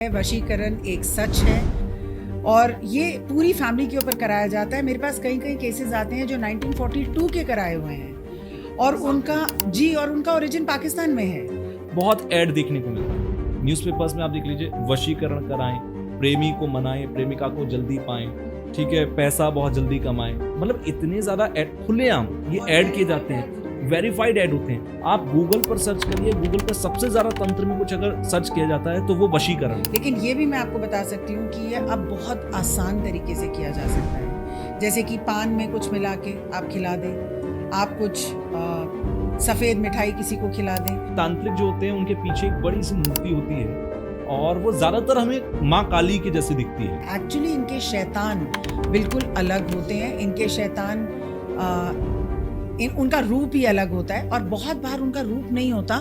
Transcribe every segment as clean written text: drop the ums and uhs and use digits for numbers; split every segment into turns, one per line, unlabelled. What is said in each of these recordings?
वशीकरण एक सच है और ये पूरी फैमिली के ऊपर कराया जाता है। मेरे पास कई केसेस आते हैं जो 1942 के कराए हुए हैं और उनका ओरिजिन पाकिस्तान में है।
बहुत ऐड देखने को मिलता है न्यूज़पेपर्स में। आप देख लीजिए, वशीकरण कराएं, प्रेमी को मनाएं, प्रेमिका को जल्दी पाएं, ठीक है, पैसा बहुत जल्दी कमाएं। मतलब इतने ज्यादा ऐड खुलेआम ये ऐड किए जाते हैं, वेरीफाइड ऐड होते हैं। आप गूगल पर सर्च करिए, गूगल पर सबसे ज्यादा तंत्र में कुछ अगर सर्च किया जाता है तो वो वशीकरण।
लेकिन ये भी मैं आपको बता सकती हूँ कि ये अब बहुत आसान तरीके से किया जा सकता है। जैसे कि पान में कुछ मिला के आप खिला दें, आप कुछ सफेद मिठाई किसी को खिला दें।
तांत्रिक जो होते हैं उनके पीछे एक बड़ी सी मूर्ति होती है और वो ज्यादातर हमें माँ काली के जैसे दिखती है।
एक्चुअली इनके शैतान बिल्कुल अलग होते हैं। इनके शैतान उनका रूप ही अलग होता है और बहुत बार उनका रूप नहीं होता,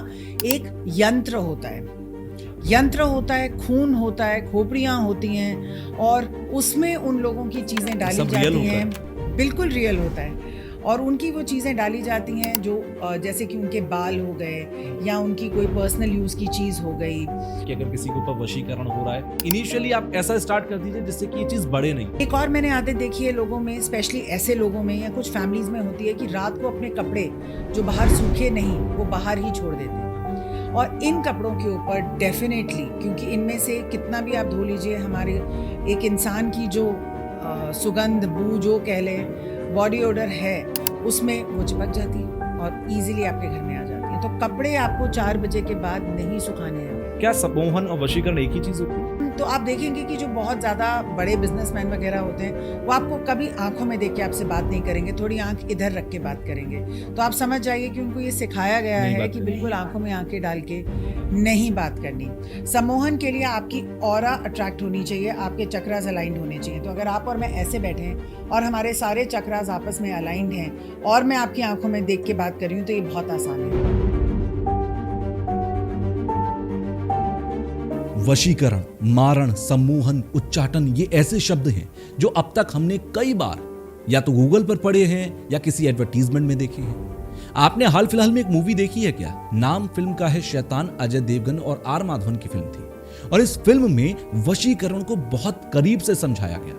एक यंत्र होता है, खून होता है, खोपड़ियाँ होती हैं और उसमें उन लोगों की चीज़ें डाली जाती हैं। बिल्कुल रियल होता है और उनकी वो चीज़ें डाली जाती हैं जो जैसे कि उनके बाल हो गए या उनकी कोई पर्सनल यूज़ की चीज़ हो गई।
कि अगर किसी के ऊपर वशीकरण हो रहा है, इनिशियली आप ऐसा स्टार्ट कर दीजिए जिससे कि ये चीज़ बढ़े नहीं।
एक और मैंने आदत देखी है लोगों में, स्पेशली ऐसे लोगों में या कुछ फैमिलीज में होती है कि रात को अपने कपड़े जो बाहर सूखे नहीं वो बाहर ही छोड़ देते हैं। और इन कपड़ों के ऊपर डेफिनेटली, क्योंकि इनमें से कितना भी आप धो लीजिए, हमारे एक इंसान की जो सुगंध, बू जो कह लें, बॉडी ओडर है, उसमें वो चिपक जाती है और इजीली आपके घर में आ जाती है। तो कपड़े आपको 4 बजे के बाद नहीं सुखाने हैं।
क्या सम्मोहन और वशीकरण एक ही चीज होती है?
तो आप देखेंगे कि जो बहुत ज़्यादा बड़े बिजनेसमैन वगैरह होते हैं वो आपको कभी आंखों में देख के आपसे बात नहीं करेंगे, थोड़ी आंख इधर रख के बात करेंगे। तो आप समझ जाइए कि उनको ये सिखाया गया है कि बिल्कुल आंखों में आंखें डाल के नहीं बात करनी। सम्मोहन के लिए आपकी ऑरा अट्रैक्ट होनी चाहिए, आपके चक्रास अलाइंड होने चाहिए। तो अगर आप और मैं ऐसे बैठे हैं और हमारे सारे चक्रास आपस में अलाइंड हैं और मैं आपकी आंखों में देख के बात कर रही हूँ तो ये बहुत आसान है।
वशीकरण, मारण, सम्मोहन, उच्चाटन, ये ऐसे शब्द हैं जो अब तक हमने कई बार या तो गूगल पर पढ़े हैं या किसी एडवर्टीजमेंट में देखे हैं। आपने हाल फिलहाल में एक मूवी देखी है क्या? नाम फिल्म का है शैतान। अजय देवगन और आर माधवन की फिल्म थी और इस फिल्म में वशीकरण को बहुत करीब से समझाया गया।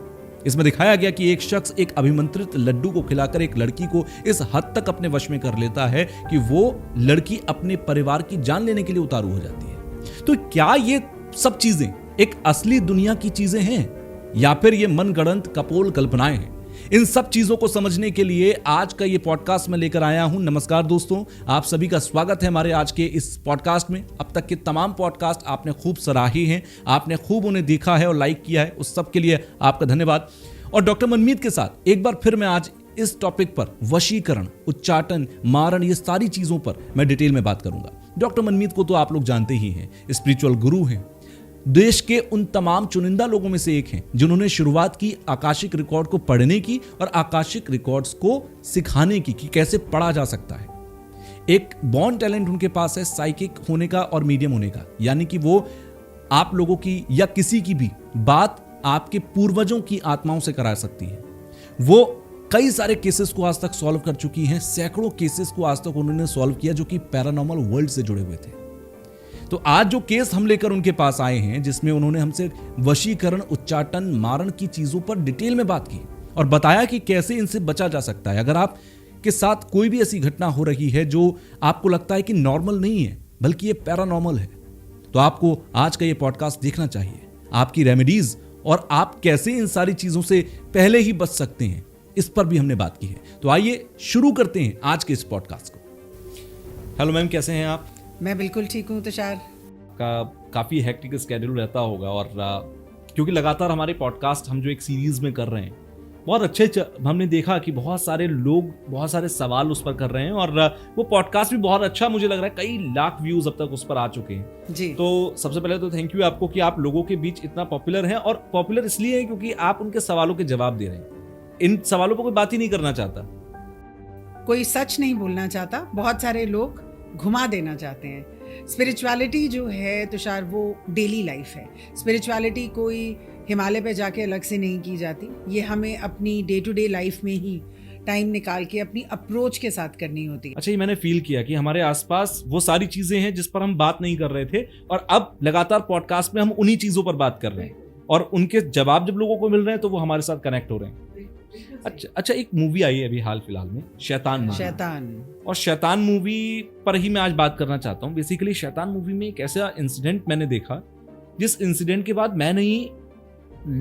इसमें दिखाया गया कि एक शख्स एक अभिमंत्रित लड्डू को खिलाकर एक लड़की को इस हद तक अपने वश में कर लेता है कि वो लड़की अपने परिवार की जान लेने के लिए उतारू हो जाती है। तो क्या ये सब चीजें एक असली दुनिया की चीजें हैं या फिर ये मनगढ़ंत कपोल कल्पनाएं हैं? इन सब चीजों को समझने के लिए आज का ये पॉडकास्ट मैं लेकर आया हूं। नमस्कार दोस्तों, आप सभी का स्वागत है हमारे आज के इस पॉडकास्ट में। अब तक के तमाम पॉडकास्ट आपने खूब सराहे हैं, आपने खूब उन्हें देखा है और लाइक किया है, उस सब के लिए आपका धन्यवाद। और डॉक्टर मनमीत के साथ एक बार फिर मैं आज इस टॉपिक पर, वशीकरण, उच्चाटन, मारण, ये सारी चीजों पर मैं डिटेल में बात करूंगा। डॉक्टर मनमीत को तो आप लोग जानते ही हैं, स्पिरिचुअल गुरु हैं, देश के उन तमाम चुनिंदा लोगों में से एक हैं जिन्होंने शुरुआत की आकाशिक रिकॉर्ड को पढ़ने की और आकाशिक रिकॉर्ड्स को सिखाने की कि कैसे पढ़ा जा सकता है। एक बॉर्न टैलेंट उनके पास है साइकिक होने का और मीडियम होने का, यानी कि वो आप लोगों की या किसी की भी बात आपके पूर्वजों की आत्माओं से करा सकती है। वो कई सारे केसेस को आज तक सॉल्व कर चुकी हैं, सैकड़ों केसेस को आज तक उन्होंने सॉल्व किया जो कि पैरानॉर्मल वर्ल्ड से जुड़े हुए थे। तो आज जो केस हम लेकर उनके पास आए हैं, जिसमें उन्होंने हमसे वशीकरण, उच्चाटन, मारण की चीजों पर डिटेल में बात की और बताया कि कैसे इनसे बचा जा सकता है। अगर आप के साथ कोई भी ऐसी घटना हो रही है जो आपको लगता है कि नॉर्मल नहीं है बल्कि ये पैरानॉर्मल है, तो आपको आज का ये पॉडकास्ट देखना चाहिए। आपकी रेमेडीज और आप कैसे इन सारी चीजों से पहले ही बच सकते हैं, इस पर भी हमने बात की है। तो आइए शुरू करते हैं आज के इस पॉडकास्ट को। हेलो मैम, कैसे हैं आप?
मैं बिल्कुल ठीक हूँ तुषार।
काफ़ी हेक्टिक स्केड्यूल रहता होगा और क्योंकि लगातार हमारे पॉडकास्ट हम जो एक सीरीज में कर रहे हैं, बहुत अच्छे हमने देखा कि बहुत सारे लोग बहुत सारे सवाल उस पर कर रहे हैं और वो पॉडकास्ट भी बहुत अच्छा मुझे लग रहा है। कई लाख व्यूज अब तक उस पर आ चुके हैं
जी।
तो सबसे पहले तो थैंक यू आपको कि आप लोगों के बीच इतना पॉपुलर हैं, और पॉपुलर इसलिए है क्योंकि आप उनके सवालों के जवाब दे रहे हैं। इन सवालों पर कोई बात ही नहीं करना चाहता,
कोई सच नहीं बोलना चाहता, बहुत सारे लोग घुमा देना चाहते हैं। स्पिरिचुअलिटी जो है तुषार, वो डेली लाइफ है। स्पिरिचुअलिटी कोई हिमालय पे जाके अलग से नहीं की जाती, ये हमें अपनी डे टू डे लाइफ में ही टाइम निकाल के अपनी अप्रोच के साथ करनी होती है।
अच्छा, ये मैंने फील किया कि हमारे आसपास वो सारी चीजें हैं जिस पर हम बात नहीं कर रहे थे, और अब लगातार पॉडकास्ट में हम उन्हीं चीजों पर बात कर रहे हैं, और उनके जवाब जब लोगों को मिल रहे हैं तो वो हमारे साथ कनेक्ट हो रहे हैं। अच्छा, एक मूवी आई है अभी हाल फिलहाल में, शैतान मूवी।
शैतान, और
शैतान मूवी पर ही मैं आज बात करना चाहता हूँ। बेसिकली शैतान मूवी में एक ऐसा इंसिडेंट मैंने देखा, जिस इंसिडेंट के बाद मैं नहीं,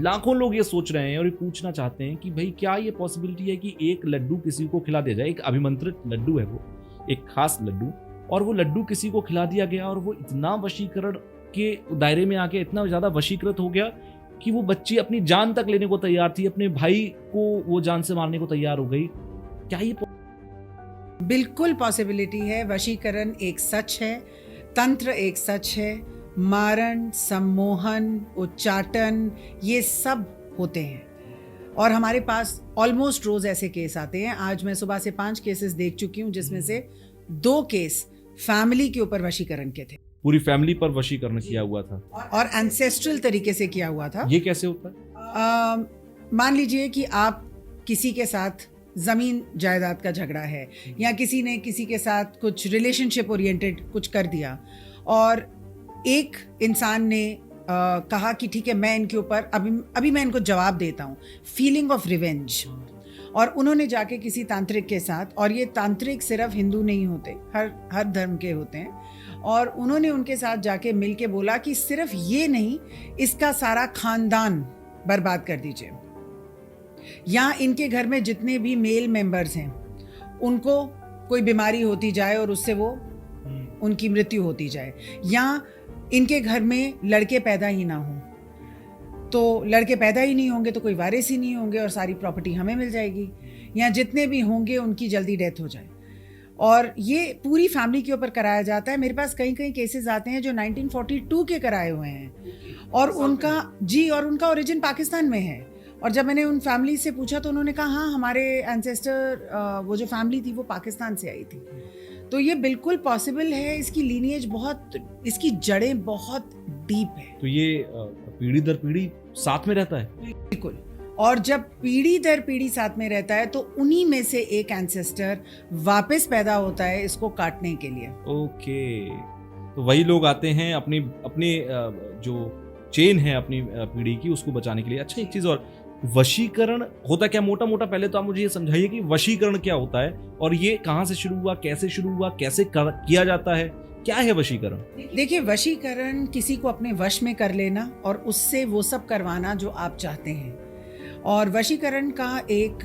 लाखों लोग ये सोच रहे हैं और ये पूछना चाहते हैं कि भाई क्या ये पॉसिबिलिटी है कि एक लड्डू किसी को खिला दिया जाए, एक अभिमंत्रित लड्डू है वो, एक खास लड्डू, और वो लड्डू किसी को खिला दिया गया और वो इतना वशीकरण के दायरे में आके इतना ज्यादा वशीकृत हो गया कि वो बच्ची अपनी जान तक लेने को तैयार थी, अपने भाई को वो जान से मारने को तैयार हो गई। क्या ये
बिल्कुल पॉसिबिलिटी है। वशीकरण एक सच है, तंत्र एक सच है, मारण, सम्मोहन, उच्चाटन, ये सब होते हैं और हमारे पास ऑलमोस्ट रोज ऐसे केस आते हैं। आज मैं सुबह से 5 केसेस देख चुकी हूँ, जिसमें से 2 केस फैमिली के ऊपर वशीकरण के थे।
पूरी फैमिली पर वशीकरण किया हुआ था
और एंसेस्ट्रल तरीके से किया हुआ था।
ये कैसे होता है?
मान लीजिए कि आप किसी के साथ जमीन जायदाद का झगड़ा है, या किसी ने किसी के साथ कुछ रिलेशनशिप ओरिएंटेड कुछ कर दिया, और एक इंसान ने कहा कि ठीक है, मैं इनके ऊपर अभी मैं इनको जवाब देता हूँ, फीलिंग ऑफ रिवेंज, और उन्होंने जाके किसी तांत्रिक के साथ, और ये तांत्रिक सिर्फ हिंदू नहीं होते, हर धर्म के होते हैं, और उन्होंने उनके साथ जाके मिलके बोला कि सिर्फ ये नहीं, इसका सारा खानदान बर्बाद कर दीजिए, या इनके घर में जितने भी मेल मेंबर्स हैं उनको कोई बीमारी होती जाए और उससे वो उनकी मृत्यु होती जाए, या इनके घर में लड़के पैदा ही ना हो, तो लड़के पैदा ही नहीं होंगे तो कोई वारिस ही नहीं होंगे और सारी प्रॉपर्टी हमें मिल जाएगी, या जितने भी होंगे उनकी जल्दी डेथ हो जाए। और ये पूरी फैमिली के ऊपर कराया जाता है। मेरे पास कई केसेस आते हैं जो 1942 के कराए हुए हैं, और उनका ओरिजिन पाकिस्तान में है। और जब मैंने उन फैमिली से पूछा तो उन्होंने कहा हाँ, हमारे एंसेस्टर, वो जो फैमिली थी वो पाकिस्तान से आई थी। तो ये बिल्कुल पॉसिबल है। इसकी लीनिएज बहुत, इसकी जड़ें बहुत डीप है।
तो ये पीढ़ी दर पीढ़ी साथ में रहता है?
बिल्कुल। और जब पीढ़ी दर पीढ़ी साथ में रहता है तो उन्हीं में से एक एंसेस्टर वापस पैदा होता है इसको काटने के लिए।
ओके, तो वही लोग आते हैं अपनी जो चेन है अपनी पीढ़ी की, उसको बचाने के लिए। अच्छा, एक चीज और, वशीकरण होता क्या? मोटा मोटा पहले तो आप मुझे ये समझाइए कि वशीकरण क्या होता है, और ये कहाँ से शुरू हुआ, कैसे शुरू हुआ, कैसे किया जाता है, क्या है वशीकरण?
देखिए, वशीकरण किसी को अपने वश में कर लेना और उससे वो सब करवाना जो आप चाहते हैं। और वशीकरण का एक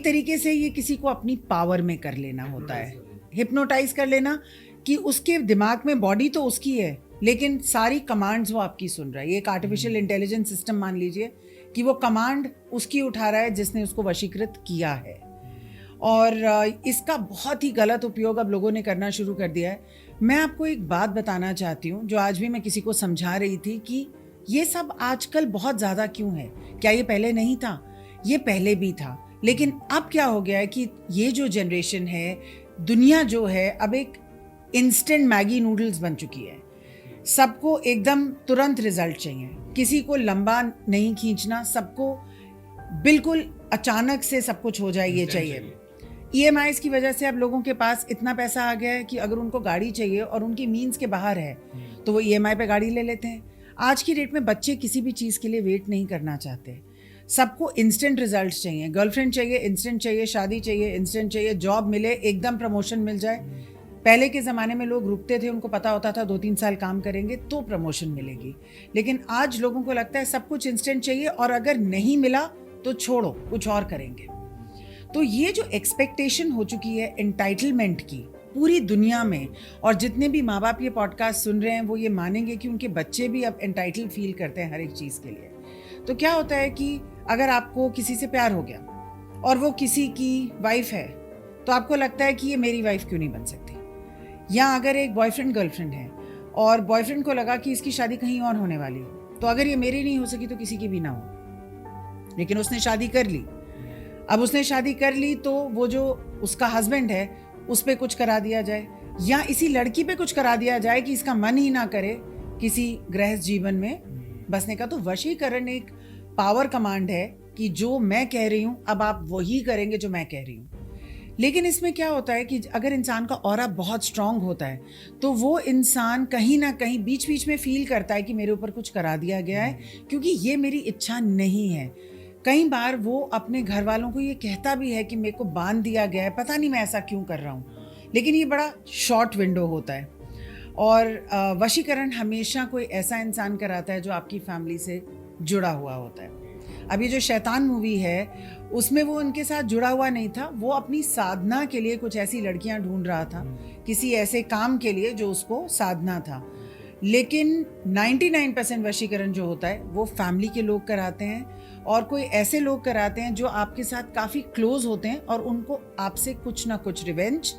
तरीके से ये किसी को अपनी पावर में कर लेना होता है, हिप्नोटाइज कर लेना, कि उसके दिमाग में, बॉडी तो उसकी है लेकिन सारी कमांड्स वो आपकी सुन रहा है। ये एक आर्टिफिशियल इंटेलिजेंस सिस्टम मान लीजिए कि वो कमांड उसकी उठा रहा है जिसने उसको वशीकृत किया है। और इसका बहुत ही गलत उपयोग अब लोगों ने करना शुरू कर दिया है। मैं आपको एक बात बताना चाहती हूँ जो आज भी मैं किसी को समझा रही थी कि ये सब आजकल बहुत ज़्यादा क्यों है। क्या ये पहले नहीं था? ये पहले भी था, लेकिन अब क्या हो गया है कि ये जो जनरेशन है, दुनिया जो है, अब एक इंस्टेंट मैगी नूडल्स बन चुकी है। सबको एकदम तुरंत रिजल्ट चाहिए, किसी को लंबा नहीं खींचना, सबको बिल्कुल अचानक से सब कुछ हो जाए ये चाहिए। EMIs की वजह से अब लोगों के पास इतना पैसा आ गया है कि अगर उनको गाड़ी चाहिए और उनकी मीन्स के बाहर है तो वो EMI पे गाड़ी ले लेते हैं। आज की डेट में बच्चे किसी भी चीज़ के लिए वेट नहीं करना चाहते, सबको इंस्टेंट रिजल्ट्स चाहिए। गर्लफ्रेंड चाहिए इंस्टेंट चाहिए, शादी चाहिए इंस्टेंट चाहिए, जॉब मिले एकदम, प्रमोशन मिल जाए। पहले के ज़माने में लोग रुकते थे, उनको पता होता था 2-3 साल काम करेंगे तो प्रमोशन मिलेगी, लेकिन आज लोगों को लगता है सब कुछ इंस्टेंट चाहिए और अगर नहीं मिला तो छोड़ो, कुछ और करेंगे। तो ये जो एक्सपेक्टेशन हो चुकी है एंटाइटलमेंट की पूरी दुनिया में, और जितने भी माँ बाप ये पॉडकास्ट सुन रहे हैं वो ये मानेंगे कि उनके बच्चे भी अब एंटाइटल फील करते हैं हर एक चीज़ के लिए। तो क्या होता है कि अगर आपको किसी से प्यार हो गया और वो किसी की वाइफ है तो आपको लगता है कि ये मेरी वाइफ क्यों नहीं बन सकती। या अगर एक बॉयफ्रेंड गर्लफ्रेंड है और बॉयफ्रेंड को लगा कि इसकी शादी कहीं और होने वाली है, तो अगर ये मेरी नहीं हो सकी तो किसी की भी ना हो, लेकिन उसने शादी कर ली। अब उसने शादी कर ली तो वो जो उसका हस्बैंड है उस पर कुछ करा दिया जाए, या इसी लड़की पे कुछ करा दिया जाए कि इसका मन ही ना करे किसी गृहस्थ जीवन में बसने का। तो वशीकरण एक पावर कमांड है कि जो मैं कह रही हूँ अब आप वही करेंगे जो मैं कह रही हूँ। लेकिन इसमें क्या होता है कि अगर इंसान का ऑरा बहुत स्ट्रांग होता है तो वो इंसान कहीं ना कहीं बीच बीच में फील करता है कि मेरे ऊपर कुछ करा दिया गया है, क्योंकि ये मेरी इच्छा नहीं है। कई बार वो अपने घर वालों को ये कहता भी है कि मेरे को बांध दिया गया है, पता नहीं मैं ऐसा क्यों कर रहा हूँ, लेकिन ये बड़ा शॉर्ट विंडो होता है। और वशीकरण हमेशा कोई ऐसा इंसान कराता है जो आपकी फैमिली से जुड़ा हुआ होता है। अब ये जो शैतान मूवी है उसमें वो उनके साथ जुड़ा हुआ नहीं था, वो अपनी साधना के लिए कुछ ऐसी लड़कियां ढूंढ रहा था, किसी ऐसे काम के लिए जो उसको साधना था। लेकिन 99% वशीकरण जो होता है वो फैमिली के लोग कराते हैं और कोई ऐसे लोग कराते हैं जो आपके साथ काफ़ी क्लोज होते हैं और उनको आपसे कुछ ना कुछ रिवेंज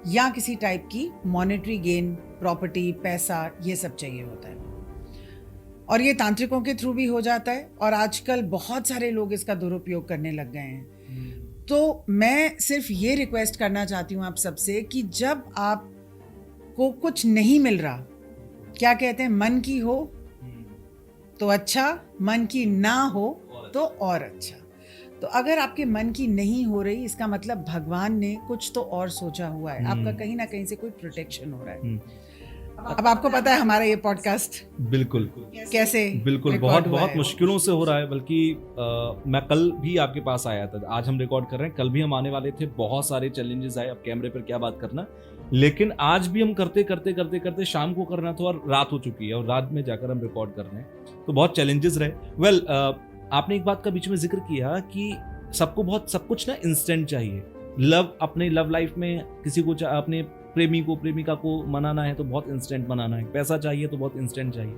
या किसी टाइप की मॉनेटरी गेन, प्रॉपर्टी, पैसा, ये सब चाहिए होता है। और ये तांत्रिकों के थ्रू भी हो जाता है और आजकल बहुत सारे लोग इसका दुरुपयोग करने लग गए हैं। तो मैं सिर्फ ये रिक्वेस्ट करना चाहती हूँ आप सबसे कि जब आपको कुछ नहीं मिल रहा, क्या कहते हैं, मन की हो तो अच्छा, मन की ना हो तो और अच्छा। तो अगर आपके मन की नहीं हो रही, इसका मतलब भगवान ने कुछ तो और सोचा हुआ है, आपका कहीं ना कहीं से कोई प्रोटेक्शन हो रहा है। अब आपको पता है हमारा ये पॉडकास्ट
बिल्कुल
कैसे
बिल्कुल बहुत मुश्किलों से हो रहा है। बल्कि मैं कल भी आपके पास आया था, आज हम रिकॉर्ड कर रहे हैं, कल भी हम आने वाले थे, बहुत सारे चैलेंजेस आए, अब कैमरे पर क्या बात करना, लेकिन आज भी हम करते करते करते करते शाम को करना था और रात हो चुकी है और रात में जाकर हम रिकॉर्ड कर रहे हैं, तो बहुत चैलेंजेस रहे। आपने एक बात का बीच में जिक्र किया कि सबको सब कुछ ना इंस्टेंट चाहिए। अपने लव लाइफ में किसी को अपने प्रेमी को, प्रेमिका को मनाना है तो बहुत इंस्टेंट मनाना है, पैसा चाहिए तो बहुत इंस्टेंट चाहिए।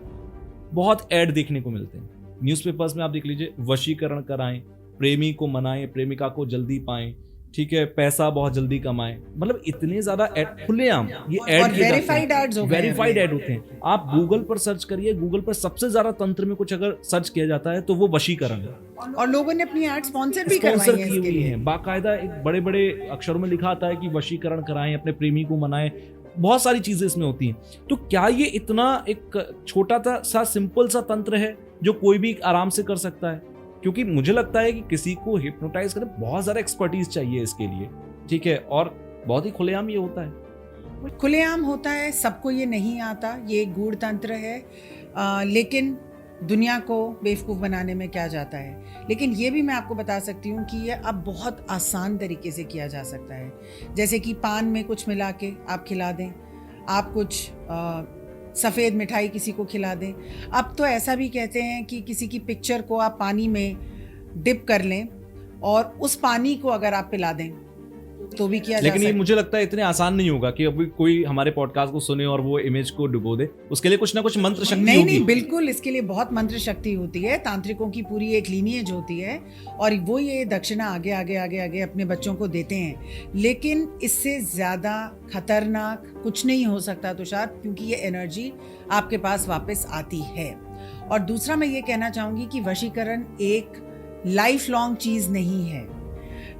बहुत ऐड देखने को मिलते हैं न्यूज़पेपर्स में, आप देख लीजिए, वशीकरण कराएं, प्रेमी को मनाएं, प्रेमिका को जल्दी पाएं, ठीक है, पैसा बहुत जल्दी कमाएं, मतलब इतने ज्यादा खुलेआम ये ऐड वेरीफाइड ऐड होते हैं। आप गूगल पर सर्च करिए, गूगल पर सबसे ज्यादा तंत्र में कुछ अगर सर्च किया जाता है तो वो वशीकरण है।
और लोगों ने अपनी ऐड स्पॉन्सर भी करवाई है इसके लिए।
बाकायदा एक बड़े बड़े अक्षरों में लिखा आता है कि वशीकरण कराएं, अपने प्रेमी को मनाएं, बहुत सारी चीजें इसमें होती हैं। तो क्या ये इतना एक छोटा सा सिंपल सा तंत्र है जो कोई भी आराम से कर सकता है? क्योंकि मुझे लगता है कि किसी को हिप्नोटाइज करने बहुत ज़्यादा एक्सपर्टीज चाहिए इसके लिए, ठीक है, और बहुत ही खुलेआम ये होता है।
खुलेआम होता है, सबको ये नहीं आता, ये एक गूढ़ तंत्र है, लेकिन दुनिया को बेवकूफ़ बनाने में क्या जाता है। लेकिन ये भी मैं आपको बता सकती हूँ कि ये अब बहुत आसान तरीके से किया जा सकता है। जैसे कि पान में कुछ मिला के आप खिला दें, आप कुछ सफ़ेद मिठाई किसी को खिला दें। अब तो ऐसा भी कहते हैं कि किसी की पिक्चर को आप पानी में डिप कर लें और उस पानी को अगर आप पिला दें तो भी किया जा सकता है।
लेकिन ये मुझे लगता है इतने आसान नहीं होगा कि अभी कोई हमारे पॉडकास्ट को सुने और वो इमेज को डुबो दे। उसके लिए कुछ ना कुछ मंत्र शक्ति होगी।
नहीं, बिल्कुल, इसके लिए बहुत मंत्र शक्ति होती है। तांत्रिकों की पूरी एक लीनिएज होती है और वो ये दक्षिणा आगे आगे आगे आगे अपने बच्चों को देते हैं। लेकिन इससे ज़्यादा खतरनाक कुछ नहीं हो सकता तुषार, क्योंकि ये एनर्जी आपके पास वापस आती है। और दूसरा मैं ये कहना चाहूँगी कि वशीकरण एक लाइफ लॉन्ग चीज़ नहीं है।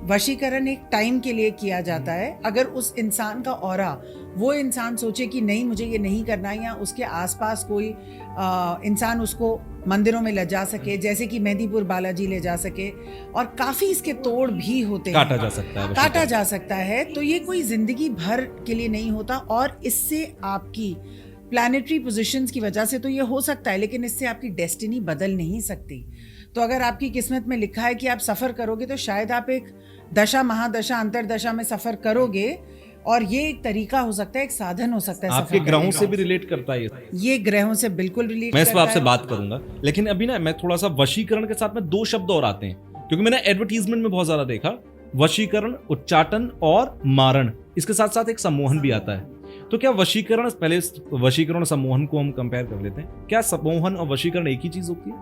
वशीकरण एक टाइम के लिए किया जाता है। अगर उस इंसान का ऑरा, वो इंसान सोचे कि नहीं मुझे ये नहीं करना, या उसके आसपास कोई इंसान उसको मंदिरों में ले जा सके, जैसे कि मेहंदीपुर बालाजी ले जा सके, और काफ़ी इसके तोड़ भी होते हैं, काटा जा सकता है, तो ये कोई ज़िंदगी भर के लिए नहीं होता। और इससे आपकी प्लैनेटरी पोजीशंस की वजह से तो ये हो सकता है, लेकिन इससे आपकी डेस्टिनी बदल नहीं सकती। तो अगर आपकी किस्मत में लिखा है कि आप सफ़र करोगे तो शायद आप एक दशा, महादशा, अंतरदशा में सफ़र करोगे, और ये एक तरीका हो सकता है, एक साधन हो सकता है।
आपके ग्रहों से भी रिलेट करता है
ये ग्रहों से बिल्कुल रिलेट।
मैं इस पर आपसे बात करूंगा, लेकिन अभी ना मैं थोड़ा सा वशीकरण के साथ में दो शब्द और आते हैं, क्योंकि मैंने एडवर्टीजमेंट में बहुत ज्यादा देखा, वशीकरण, उच्चाटन और मारण, इसके साथ साथ एक सम्मोहन भी आता है। तो क्या वशीकरण, पहले वशीकरण और सम्मोहन को हम कंपेयर कर लेते हैं, क्या सम्मोहन और वशीकरण एक ही चीज होती है?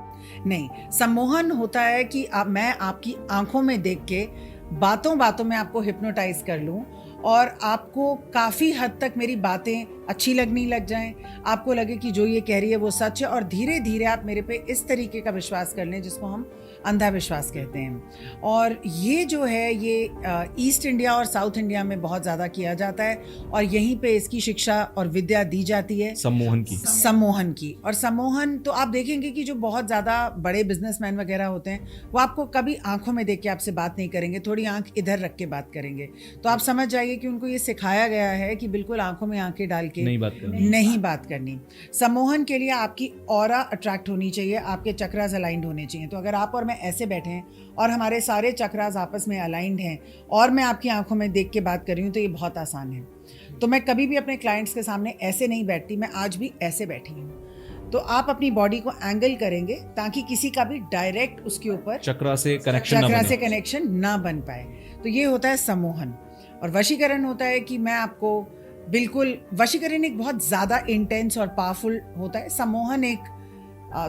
नहीं, सम्मोहन होता है कि मैं आपकी आंखों में देख के बातों बातों में आपको हिप्नोटाइज कर लूं और आपको काफ़ी हद तक मेरी बातें अच्छी लगने लग जाएं, आपको लगे कि जो ये कह रही है वो सच है, और धीरे धीरे आप मेरे पे इस तरीके का विश्वास कर लें जिसको हम अंधा विश्वास कहते हैं। और ये जो है ये ईस्ट इंडिया और साउथ इंडिया में बहुत ज़्यादा किया जाता है, और यहीं पे इसकी शिक्षा और विद्या दी जाती है, सम्मोहन की। और सम्मोहन तो आप देखेंगे कि जो बहुत ज़्यादा बड़े बिजनेसमैन वगैरह होते हैं वो आपको कभी आंखों में देख के आपसे बात नहीं करेंगे, थोड़ी आंख इधर रख के बात करेंगे। तो आप समझ जाइए कि उनको ये सिखाया गया है कि बिल्कुल आंखों में आंखें डाल के नहीं बात करनी। सम्मोहन के लिए आपकी ऑरा अट्रैक्ट होनी चाहिए, आपके चक्रास अलाइंड होने चाहिए। तो अगर आप और मैं ऐसे बैठे हैं और हमारे सारे चक्रास आपस में अलाइंड हैं और मैं आपकी आंखों में देख के बात कर रही हूँ, तो ये बहुत आसान है। तो मैं कभी भी अपने क्लाइंट्स के सामने ऐसे नहीं बैठती, मैं आज भी ऐसे बैठी हूँ। तो आप अपनी बॉडी को एंगल करेंगे ताकि किसी का भी डायरेक्ट उसके ऊपर चक्रा से कनेक्शन ना बन पाए। तो ये होता है सम्मोहन। और वशीकरण होता है कि मैं आपको बिल्कुल, वशीकरण एक बहुत ज़्यादा इंटेंस और पावरफुल होता है, सम्मोहन एक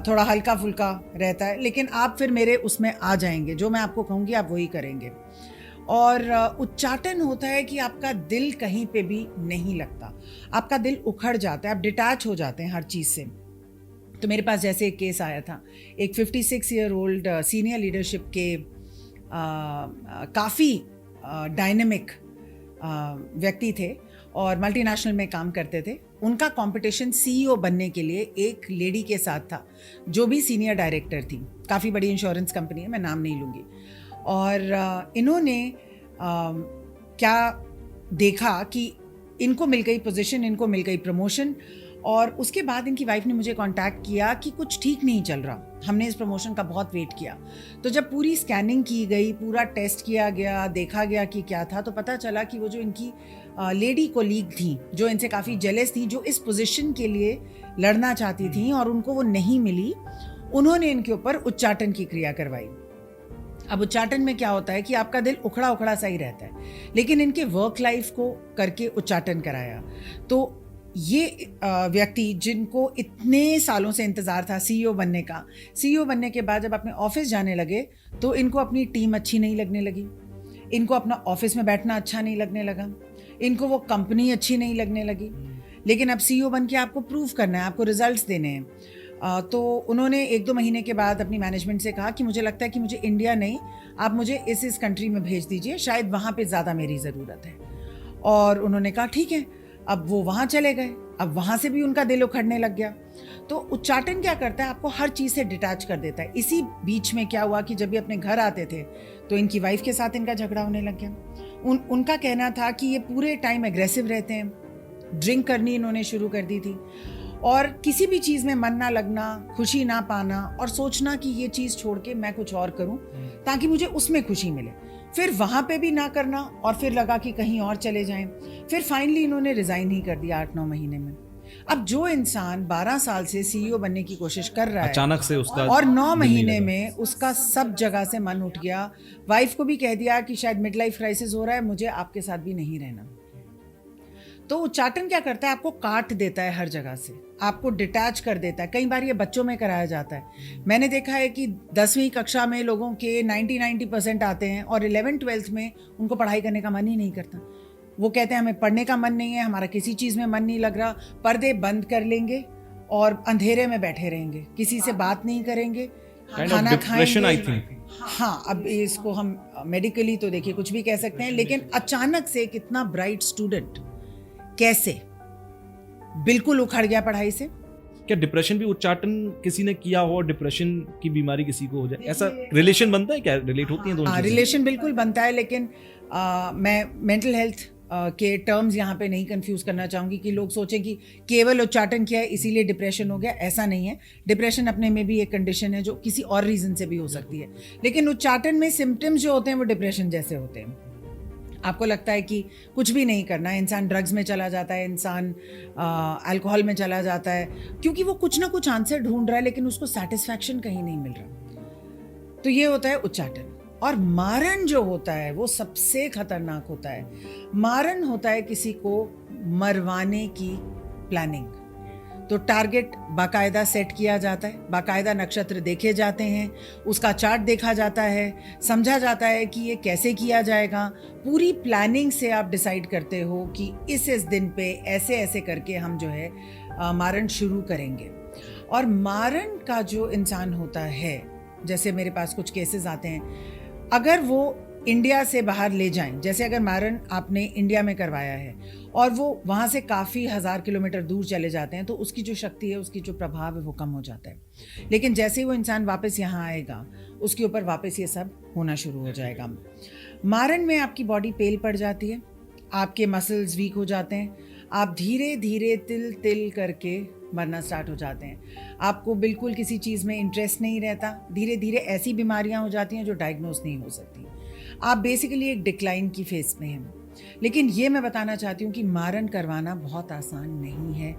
थोड़ा हल्का फुल्का रहता है, लेकिन आप फिर मेरे उसमें आ जाएंगे, जो मैं आपको कहूँगी आप वही करेंगे। और उच्चाटन होता है कि आपका दिल कहीं पे भी नहीं लगता, आपका दिल उखड़ जाता है, आप डिटैच हो जाते हैं हर चीज़ से। तो मेरे पास जैसे एक केस आया था, एक 56 ईयर ओल्ड सीनियर लीडरशिप के काफ़ी डायनेमिक व्यक्ति थे और मल्टीनेशनल में काम करते थे। उनका कंपटीशन सीईओ बनने के लिए एक लेडी के साथ था जो भी सीनियर डायरेक्टर थी, काफ़ी बड़ी इंश्योरेंस कंपनी है, मैं नाम नहीं लूँगी। और इन्होंने क्या देखा कि इनको मिल गई पोजीशन, इनको मिल गई प्रमोशन, और उसके बाद इनकी वाइफ ने मुझे कांटेक्ट किया कि कुछ ठीक नहीं चल रहा, हमने इस प्रमोशन का बहुत वेट किया। तो जब पूरी स्कैनिंग की गई, पूरा टेस्ट किया गया, देखा गया कि क्या था, तो पता चला कि वो जो इनकी लेडी कोलीग थी, जो इनसे काफ़ी जेलस थी, जो इस पोजीशन के लिए लड़ना चाहती थी और उनको वो नहीं मिली, उन्होंने इनके ऊपर उच्चाटन की क्रिया करवाई। अब उच्चाटन में क्या होता है कि आपका दिल उखड़ा उखड़ा सा ही रहता है, लेकिन इनके वर्क लाइफ को करके उच्चाटन कराया। तो ये व्यक्ति जिनको इतने सालों से इंतज़ार था सीईओ बनने का, सीईओ बनने के बाद जब अपने ऑफिस जाने लगे तो इनको अपनी टीम अच्छी नहीं लगने लगी, इनको अपना ऑफिस में बैठना अच्छा नहीं लगने लगा, इनको वो कंपनी अच्छी नहीं लगने लगी। लेकिन अब सीईओ बन के आपको प्रूव करना है, आपको रिजल्ट्स देने हैं। तो उन्होंने 1-2 महीने के बाद अपनी मैनेजमेंट से कहा कि मुझे लगता है कि मुझे इंडिया नहीं, आप मुझे इस कंट्री में भेज दीजिए, शायद वहाँ पे ज़्यादा मेरी ज़रूरत है। और उन्होंने कहा ठीक है, अब वो वहाँ चले गए। अब वहाँ से भी उनका दिल उखड़ने लग गया। तो उच्चाटन क्या करता है, आपको हर चीज़ से डिटैच कर देता है। इसी बीच में क्या हुआ कि जब भी अपने घर आते थे तो इनकी वाइफ के साथ इनका झगड़ा होने लग गया। उनका कहना था कि ये पूरे टाइम एग्रेसिव रहते हैं, ड्रिंक करनी इन्होंने शुरू कर दी थी, और किसी भी चीज़ में मन ना लगना, खुशी ना पाना, और सोचना कि ये चीज़ छोड़ के मैं कुछ और करूं ताकि मुझे उसमें खुशी मिले, फिर वहाँ पे भी ना करना, और फिर लगा कि कहीं और चले जाएं। फिर फाइनली इन्होंने रिज़ाइन ही कर दिया 8-9 महीने में। अब जो इंसान 12 साल से सीईओ बनने की कोशिश कर रहा है,
अचानक से उसका
और 9 महीने में उसका सब जगह से मन उठ गया, वाइफ को भी कह दिया कि शायद मिड लाइफ क्राइसिस हो रहा है, मुझे आपके साथ भी नहीं रहना। तो उच्चाटन क्या करता है, आपको काट देता है हर जगह से, आपको डिटैच कर देता है। कई बार ये बच्चों में कराया जाता है। मैंने देखा है कि 10वीं कक्षा में लोगों के 90% आते हैं और 11th-12th में उनको पढ़ाई करने का मन ही नहीं करता। वो कहते हैं हमें पढ़ने का मन नहीं है, हमारा किसी चीज़ में मन नहीं लग रहा, पर्दे बंद कर लेंगे और अंधेरे में बैठे रहेंगे, किसी से बात नहीं करेंगे, खाना खाएंगे। हाँ, अब इसको हम मेडिकली तो देखिए कुछ भी कह सकते हैं, लेकिन अचानक से कितना ब्राइट स्टूडेंट कैसे बिल्कुल उखड़ गया पढ़ाई से।
क्या डिप्रेशन भी उच्चाटन किसी ने किया हो, डिप्रेशन की बीमारी किसी को हो जाए, ऐसा रिलेशन बनता है क्या, रिलेट होती है दोनों चीजें?
रिलेशन बिल्कुल बनता है, लेकिन मैं मेंटल हेल्थ के टर्म्स यहाँ पे नहीं कंफ्यूज करना चाहूँगी कि लोग सोचें कि केवल उच्चाटन किया है इसीलिए डिप्रेशन हो गया। ऐसा नहीं है, डिप्रेशन अपने में भी एक कंडीशन है जो किसी और रीज़न से भी हो सकती है, लेकिन उच्चाटन में सिम्टम्स जो होते हैं वो डिप्रेशन जैसे होते हैं। आपको लगता है कि कुछ भी नहीं करना है, इंसान ड्रग्स में चला जाता है, इंसान अल्कोहल में चला जाता है, क्योंकि वो कुछ ना कुछ आंसर ढूंढ रहा है लेकिन उसको सेटिस्फैक्शन कहीं नहीं मिल रहा। तो ये होता है उच्चाटन। और मारण जो होता है वो सबसे खतरनाक होता है। मारण होता है किसी को मरवाने की प्लानिंग। तो टारगेट बाकायदा सेट किया जाता है, बाकायदा नक्षत्र देखे जाते हैं, उसका चार्ट देखा जाता है, समझा जाता है कि ये कैसे किया जाएगा। पूरी प्लानिंग से आप डिसाइड करते हो कि इस दिन पे ऐसे ऐसे करके हम जो है मारण शुरू करेंगे। और मारण का जो इंसान होता है, जैसे मेरे पास कुछ केसेस आते हैं, अगर वो इंडिया से बाहर ले जाएं, जैसे अगर मारण आपने इंडिया में करवाया है और वो वहाँ से काफ़ी हज़ार किलोमीटर दूर चले जाते हैं, तो उसकी जो शक्ति है, उसकी जो प्रभाव है वो कम हो जाता है। लेकिन जैसे ही वो इंसान वापस यहाँ आएगा, उसके ऊपर वापस ये सब होना शुरू हो जाएगा। मारण में आपकी बॉडी पेल पड़ जाती है, आपके मसल्स वीक हो जाते हैं, आप धीरे धीरे तिल तिल करके मरना स्टार्ट हो जाते हैं। आपको बिल्कुल किसी चीज़ में इंटरेस्ट नहीं रहता, धीरे धीरे ऐसी बीमारियां हो जाती हैं जो डायग्नोस नहीं हो सकती। आप बेसिकली एक डिक्लाइन की फेज में हैं। लेकिन ये मैं बताना चाहती हूँ कि मारण करवाना बहुत आसान नहीं है।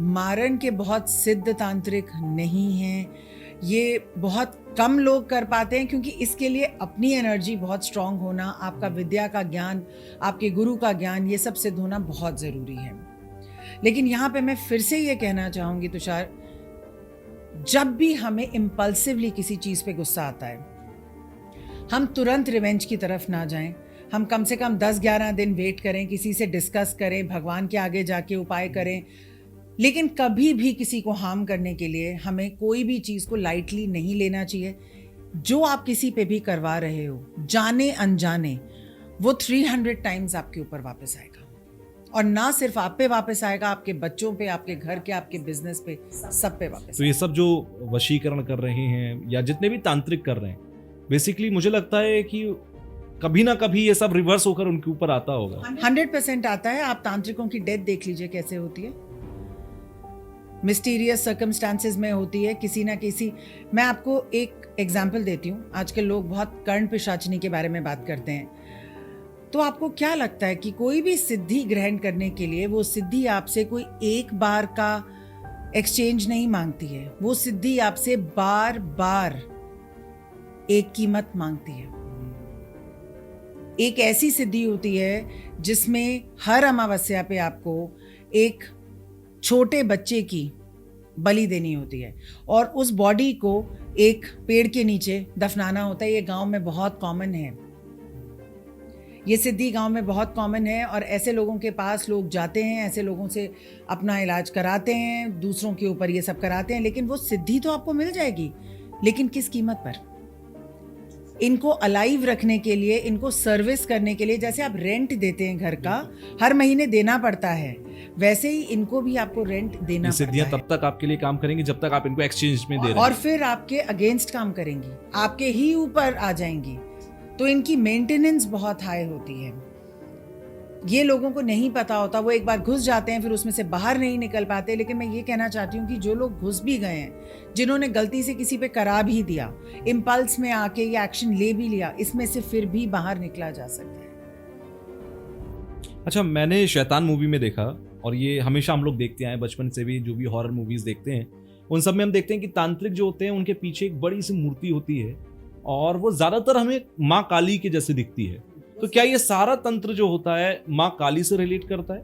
मारण के बहुत सिद्ध तांत्रिक नहीं हैं, ये बहुत कम लोग कर पाते हैं, क्योंकि इसके लिए अपनी एनर्जी बहुत स्ट्रांग होना, आपका विद्या का ज्ञान, आपके गुरु का ज्ञान, ये सब सिद्ध होना बहुत ज़रूरी है। लेकिन यहाँ पे मैं फिर से ये कहना चाहूँगी तुषार, जब भी हमें इम्पल्सिवली किसी चीज़ पे गुस्सा आता है, हम तुरंत रिवेंज की तरफ ना जाएं। हम कम से कम 10-11 दिन वेट करें, किसी से डिस्कस करें, भगवान के आगे जाके उपाय करें। लेकिन कभी भी किसी को हार्म करने के लिए हमें कोई भी चीज़ को लाइटली नहीं लेना चाहिए। जो आप किसी पे भी करवा रहे हो, जाने अनजाने, वो 300 टाइम्स आपके ऊपर वापस आएगा। और ना सिर्फ आप पे वापस आएगा, आपके बच्चों पे, आपके घर के, आपके बिजनेस पे, सब पे वापस।
तो ये सब जो वशीकरण कर रहे हैं या जितने भी तांत्रिक कर रहे हैं, बेसिकली मुझे लगता है कि कभी ना कभी ये सब रिवर्स होकर उनके ऊपर आता होगा।
100% आता है। आप तांत्रिकों की डेथ देख लीजिए कैसे होती है, मिस्टीरियस सर्कमस्टांसेस में होती है किसी ना किसी। मैं आपको एक एग्जांपल देती हूँ। आजकल लोग बहुत कर्ण पिशाचनी के बारे में बात करते हैं, तो आपको क्या लगता है कि कोई भी सिद्धि ग्रहण करने के लिए वो सिद्धि आपसे कोई एक बार का एक्सचेंज नहीं मांगती है, वो सिद्धि आपसे बार बार एक कीमत मांगती है। एक ऐसी सिद्धि होती है जिसमें हर अमावस्या पे आपको एक छोटे बच्चे की बलि देनी होती है और उस बॉडी को एक पेड़ के नीचे दफनाना होता है। ये गांव में बहुत कॉमन है, ये सिद्धि गांव में बहुत कॉमन है। और ऐसे लोगों के पास लोग जाते हैं, ऐसे लोगों से अपना इलाज कराते हैं, दूसरों के ऊपर ये सब कराते हैं। लेकिन वो सिद्धि तो आपको मिल जाएगी, लेकिन किस कीमत पर? इनको अलाइव रखने के लिए, इनको सर्विस करने के लिए, जैसे आप रेंट देते हैं घर का, हर महीने देना पड़ता है, वैसे ही इनको भी आपको रेंट देना पड़ता है।
सिद्धियां तब तक आपके लिए काम करेंगी जब तक आप इनको एक्सचेंज में दे रहे हैं,
और फिर आपके अगेंस्ट काम करेंगी, आपके ही ऊपर आ जाएंगी। तो इनकी मेंटेनेंस बहुत हाई होती है। ये लोगों को नहीं पता होता, वो एक बार घुस जाते हैं, फिर उसमें से बाहर नहीं निकल पाते। लेकिन मैं ये कहना चाहती हूँ कि जो लोग घुस भी गए हैं, जिन्होंने गलती से किसी पे करा भी दिया, इम्पल्स में आके ये एक्शन ले भी लिया, इसमें से फिर भी बाहर निकला जा सकता है।
अच्छा, मैंने शैतान मूवी में देखा, और ये हमेशा हम लोग देखते आए बचपन से भी, जो भी हॉरर मूवीज देखते हैं उन सब में हम देखते हैं कि तांत्रिक जो होते हैं उनके पीछे एक बड़ी सी मूर्ति होती है और वो ज्यादातर हमें माँ काली के जैसे दिखती है। तो क्या ये सारा तंत्र जो होता है माँ काली से रिलेट करता है?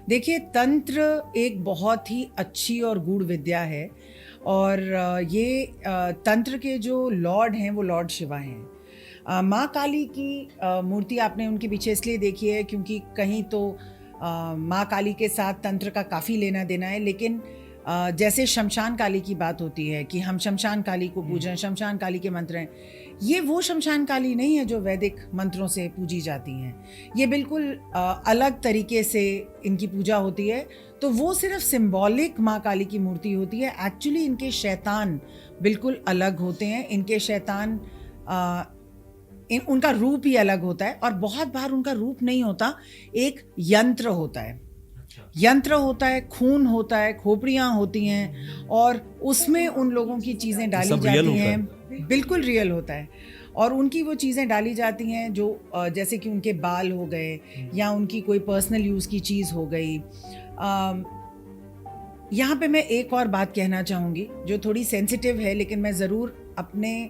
देखिए, तंत्र एक बहुत ही अच्छी और गूढ़ विद्या है और ये तंत्र के जो लॉर्ड हैं वो लॉर्ड शिवा हैं। माँ काली की मूर्ति आपने उनके पीछे इसलिए देखी है क्योंकि कहीं तो माँ काली के साथ तंत्र का काफ़ी लेना देना है। लेकिन जैसे शमशान काली की बात होती है कि हम शमशान काली को पूजें, शमशान काली के मंत्र हैं, ये वो शमशान काली नहीं है जो वैदिक मंत्रों से पूजी जाती हैं। ये बिल्कुल अलग तरीके से इनकी पूजा होती है। तो वो सिर्फ सिंबॉलिक माँ काली की मूर्ति होती है। एक्चुअली इनके शैतान बिल्कुल अलग होते हैं। इनके शैतान उनका रूप ही अलग होता है और बहुत बार उनका रूप नहीं होता, एक यंत्र होता है। यंत्र होता है, खून होता है, खोपड़ियाँ होती हैं और उसमें उन लोगों की चीज़ें डाली जाती हैं। बिल्कुल रियल होता है। और उनकी वो चीज़ें डाली जाती हैं जो जैसे कि उनके बाल हो गए या उनकी कोई पर्सनल यूज़ की चीज़ हो गई। यहाँ पे मैं एक और बात कहना चाहूँगी जो थोड़ी सेंसिटिव है, लेकिन मैं ज़रूर अपने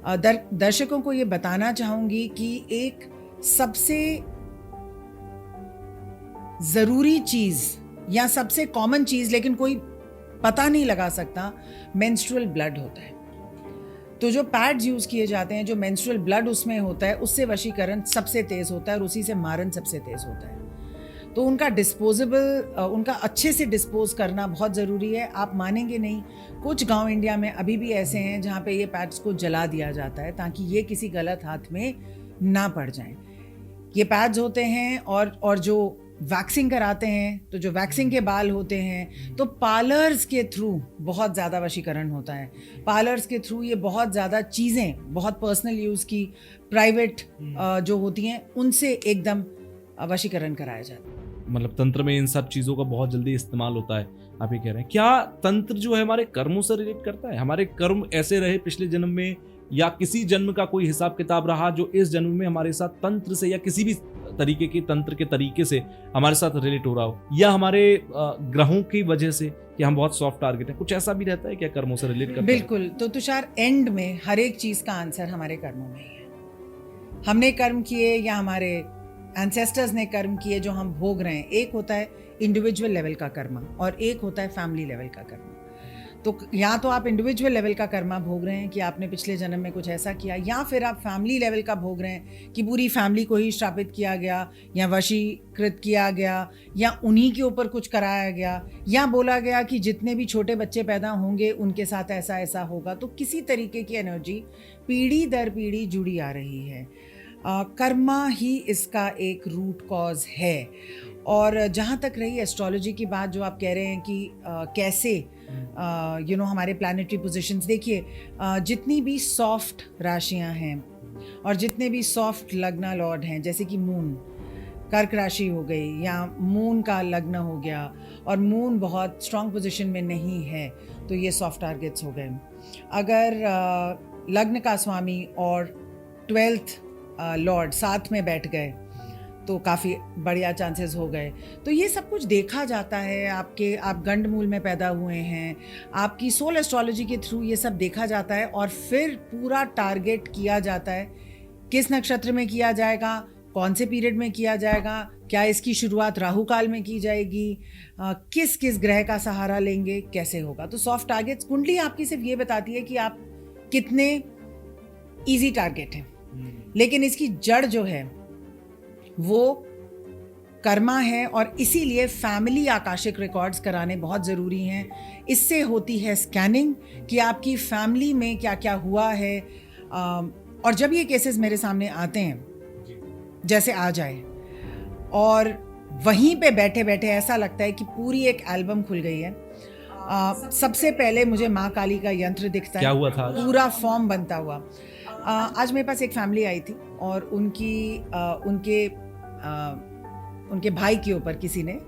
दर्शकों को ये बताना चाहूँगी कि एक सबसे ज़रूरी चीज़ या सबसे कॉमन चीज़, लेकिन कोई पता नहीं लगा सकता, मेंस्ट्रुअल ब्लड होता है। तो जो पैड्स यूज़ किए जाते हैं, जो मेंस्ट्रुअल ब्लड उसमें होता है, उससे वशीकरण सबसे तेज़ होता है और उसी से मारन सबसे तेज़ होता है। तो उनका डिस्पोजेबल, उनका अच्छे से डिस्पोज करना बहुत ज़रूरी है। आप मानेंगे नहीं, कुछ गांव इंडिया में अभी भी ऐसे हैं जहां पे ये पैड्स को जला दिया जाता है ताकि ये किसी गलत हाथ में ना पड़ जाएं। ये पैड्स होते हैं और जो वैक्सिंग कराते हैं, तो जो वैक्सिंग के बाल होते हैं, तो पार्लर्स के थ्रू बहुत ज़्यादा वशीकरण होता है। पार्लर्स के थ्रू ये बहुत ज़्यादा चीज़ें, बहुत पर्सनल यूज़ की, प्राइवेट जो होती हैं, उनसे एकदम वशीकरण कराया जाता है।
मतलब तंत्र में इन सब चीज़ों का बहुत जल्दी इस्तेमाल होता है, आप ये कह रहे हैं। क्या तंत्र जो है हमारे कर्मों से रिलेट करता है? हमारे कर्म ऐसे रहे पिछले जन्म में, या किसी जन्म का कोई हिसाब किताब रहा जो इस जन्म में हमारे साथ तंत्र से या किसी भी तरीके के तंत्र के तरीके से हमारे साथ रिलेट हो रहा हो, या हमारे ग्रहों की वजह से कि हम बहुत सॉफ्ट टारगेट हैं, कुछ ऐसा भी रहता है क्या कर्मों से रिलेट करता है?
बिल्कुल। तो तुषार, एंड में हर एक चीज़ का आंसर हमारे कर्मों में ही है। हमने कर्म किए या हमारे एंसेस्टर्स ने कर्म किए जो हम भोग रहे हैं। एक होता है इंडिविजुअल लेवल का कर्मा और एक होता है फैमिली लेवल का कर्मा। तो या तो आप इंडिविजुअल लेवल का कर्मा भोग रहे हैं कि आपने पिछले जन्म में कुछ ऐसा किया, या फिर आप फैमिली लेवल का भोग रहे हैं कि पूरी फैमिली को ही श्रापित किया गया या वशीकृत किया गया या उन्हीं के ऊपर कुछ कराया गया, या बोला गया कि जितने भी छोटे बच्चे पैदा होंगे उनके साथ ऐसा ऐसा होगा। तो किसी तरीके की एनर्जी पीढ़ी दर पीढ़ी जुड़ी आ रही है। कर्मा ही इसका एक रूट कॉज है। और जहाँ तक रही एस्ट्रोलॉजी की बात, जो आप कह रहे हैं कि कैसे हमारे प्लैनेटरी पोजीशंस, देखिए जितनी भी सॉफ्ट राशियाँ हैं और जितने भी सॉफ्ट लग्न लॉर्ड हैं, जैसे कि मून कर्क राशि हो गई या मून का लग्न हो गया और मून बहुत स्ट्रॉन्ग पोजीशन में नहीं है, तो ये सॉफ्ट टारगेट्स हो गए। अगर लग्न का स्वामी और 12th लॉर्ड साथ में बैठ गए तो काफ़ी बढ़िया चांसेस हो गए। तो ये सब कुछ देखा जाता है। आप गंडमूल में पैदा हुए हैं, आपकी सोल एस्ट्रोलॉजी के थ्रू ये सब देखा जाता है और फिर पूरा टारगेट किया जाता है। किस नक्षत्र में किया जाएगा, कौन से पीरियड में किया जाएगा, क्या इसकी शुरुआत राहु काल में की जाएगी, किस किस ग्रह का सहारा लेंगे, कैसे होगा। तो सॉफ्ट टारगेट्स, कुंडली आपकी सिर्फ ये बताती है कि आप कितने ईजी टारगेट हैं, लेकिन इसकी जड़ जो है वो कर्मा है। और इसीलिए फैमिली आकाशिक रिकॉर्ड्स कराने बहुत ज़रूरी हैं। इससे होती है स्कैनिंग कि आपकी फैमिली में क्या क्या हुआ है। और जब ये केसेस मेरे सामने आते हैं, जैसे आ जाए, और वहीं पे बैठे बैठे ऐसा लगता है कि पूरी एक एल्बम खुल गई है। सबसे पहले मुझे माँ काली का यंत्र दिखता है,
क्या हुआ था?
पूरा फॉर्म बनता हुआ। आज मेरे पास एक फैमिली आई थी और उनके भाई के ऊपर किसी ने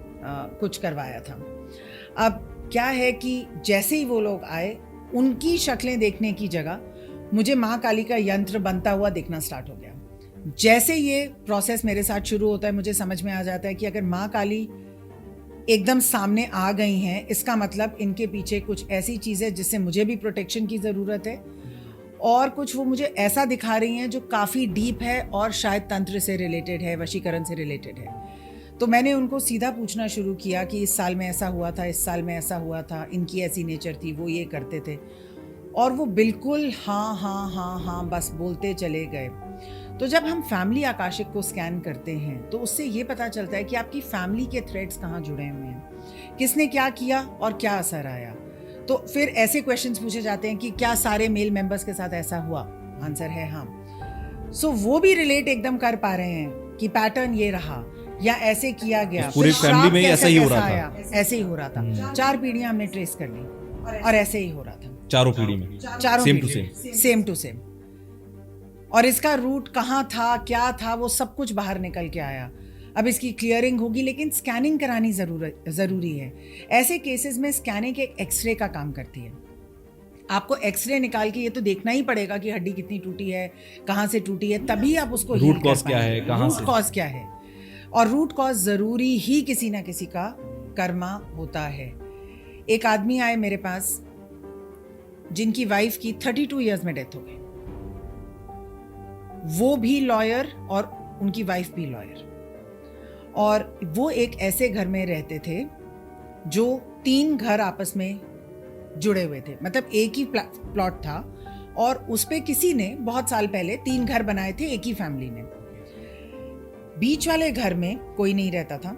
कुछ करवाया था। अब क्या है कि जैसे ही वो लोग आए, उनकी शक्लें देखने की जगह मुझे माँ काली का यंत्र बनता हुआ दिखना स्टार्ट हो गया। जैसे ये प्रोसेस मेरे साथ शुरू होता है, मुझे समझ में आ जाता है कि अगर माँ काली एकदम सामने आ गई हैं, इसका मतलब इनके पीछे कुछ ऐसी चीज़ है जिससे मुझे भी प्रोटेक्शन की ज़रूरत है, और कुछ वो मुझे ऐसा दिखा रही हैं जो काफ़ी डीप है और शायद तंत्र से रिलेटेड है, वशीकरण से रिलेटेड है। तो मैंने उनको सीधा पूछना शुरू किया कि इस साल में ऐसा हुआ था, इस साल में ऐसा हुआ था, इनकी ऐसी नेचर थी, वो ये करते थे, और वो बिल्कुल हाँ हाँ हाँ हाँ बस बोलते चले गए। तो जब हम फैमिली आकाशिक को स्कैन करते हैं तो उससे ये पता चलता है कि आपकी फैमिली के थ्रेड्स कहाँ जुड़े हुए हैं, किसने क्या किया और क्या असर आया। तो फिर ऐसे क्वेश्चंस पूछे जाते हैं कि क्या सारे मेल मेंबर्स के साथ ऐसा हुआ? आंसर है हाँ। सो वो भी रिलेट एकदम कर पा रहे हैं कि पैटर्न ये रहा या ऐसे किया गया,
पूरी फैमिली में ऐसा ही हो रहा था,
ऐसे ही हो रहा था। 4 पीढ़ियां हमने ट्रेस कर ली और ऐसे ही हो रहा था,
चारों पीढ़ी में,
चारों सेम टू सेम। और इसका रूट कहाँ था, क्या था, वो सब कुछ बाहर निकल के आया। अब इसकी क्लियरिंग होगी, लेकिन स्कैनिंग करानी ज़रूरी है। ऐसे केसेस में स्कैनिंग एक एक्सरे का काम करती है। आपको एक्सरे निकाल के ये तो देखना ही पड़ेगा कि हड्डी कितनी टूटी है, कहाँ से टूटी है, तभी आप उसको
रूट कॉज क्या है, कहाँ से,
रूट कॉज क्या है। और रूट कॉज ज़रूरी ही किसी ना किसी का कर्मा होता है। एक आदमी आए मेरे पास जिनकी वाइफ की 32 इयर्स में डेथ हो गई। वो भी लॉयर और उनकी वाइफ भी लॉयर, और वो एक ऐसे घर में रहते थे जो 3 घर आपस में जुड़े हुए थे, मतलब एक ही प्लॉट था और उस पे किसी ने बहुत साल पहले 3 घर बनाए थे एक ही फैमिली ने। बीच वाले घर में कोई नहीं रहता था,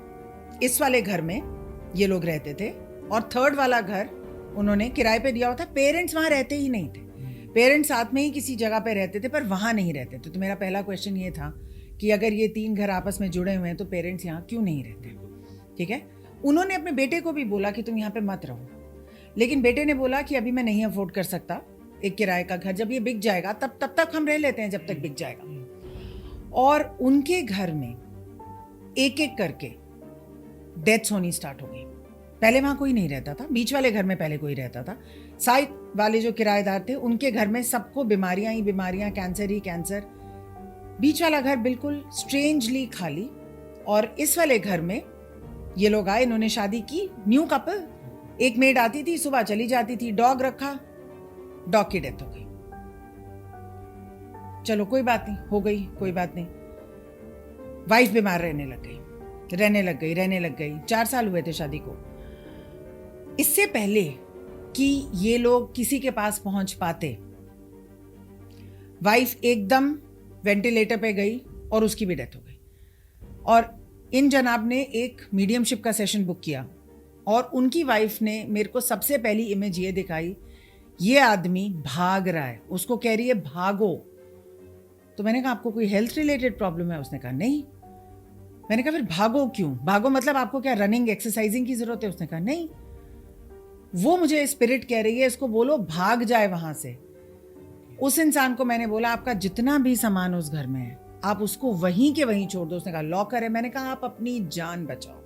इस वाले घर में ये लोग रहते थे और थर्ड वाला घर उन्होंने किराए पे दिया हुआ था। पेरेंट्स वहां रहते ही नहीं थे, पेरेंट्स साथ में ही किसी जगह पे रहते थे पर वहां नहीं रहते थे। तो मेरा पहला क्वेश्चन ये था कि अगर ये 3 घर आपस में जुड़े हुए हैं तो पेरेंट्स यहाँ क्यों नहीं रहते? ठीक है, उन्होंने अपने बेटे को भी बोला कि तुम यहाँ पे मत रहो, लेकिन बेटे ने बोला कि अभी मैं नहीं अफोर्ड कर सकता एक किराए का घर, जब ये बिक जाएगा तब तक हम रह लेते हैं जब तक बिक जाएगा। और उनके घर में एक एक करके डेथ्स होनी स्टार्ट हो गई। पहले वहां कोई नहीं रहता था, बीच वाले घर में पहले कोई रहता था, साइड वाले जो किराएदार थे उनके घर में सबको बीमारियां ही बीमारियां, कैंसर ही कैंसर। बीच वाला घर बिल्कुल स्ट्रेंजली खाली। और इस वाले घर में ये लोग आए, इन्होंने शादी की, न्यू कपल, एक मेड आती थी, सुबह चली जाती थी, डॉग रखा, डॉग की डेथ हो गई। चलो कोई बात नहीं, हो गई, कोई बात नहीं। वाइफ बीमार रहने लग गई। 4 साल हुए थे शादी को। इससे पहले कि ये लोग किसी के पास पहुंच पाते, वाइफ एकदम वेंटिलेटर पे गई और उसकी भी डेथ हो गई। और इन जनाब ने एक मीडियमशिप का सेशन बुक किया और उनकी वाइफ ने मेरे को सबसे पहली इमेज ये दिखाई, ये आदमी भाग रहा है, उसको कह रही है भागो। तो मैंने कहा आपको कोई हेल्थ रिलेटेड प्रॉब्लम है? उसने कहा नहीं। मैंने कहा फिर भागो क्यों? भागो मतलब आपको क्या रनिंग एक्सरसाइजिंग की जरूरत है? उसने कहा नहीं। वो मुझे स्पिरिट कह रही है इसको बोलो भाग जाए वहां से। उस इंसान को मैंने बोला आपका जितना भी सामान उस घर में है आप उसको वहीं के वहीं छोड़ दो। उसने कहा लॉकर है। मैंने कहा आप अपनी जान बचाओ।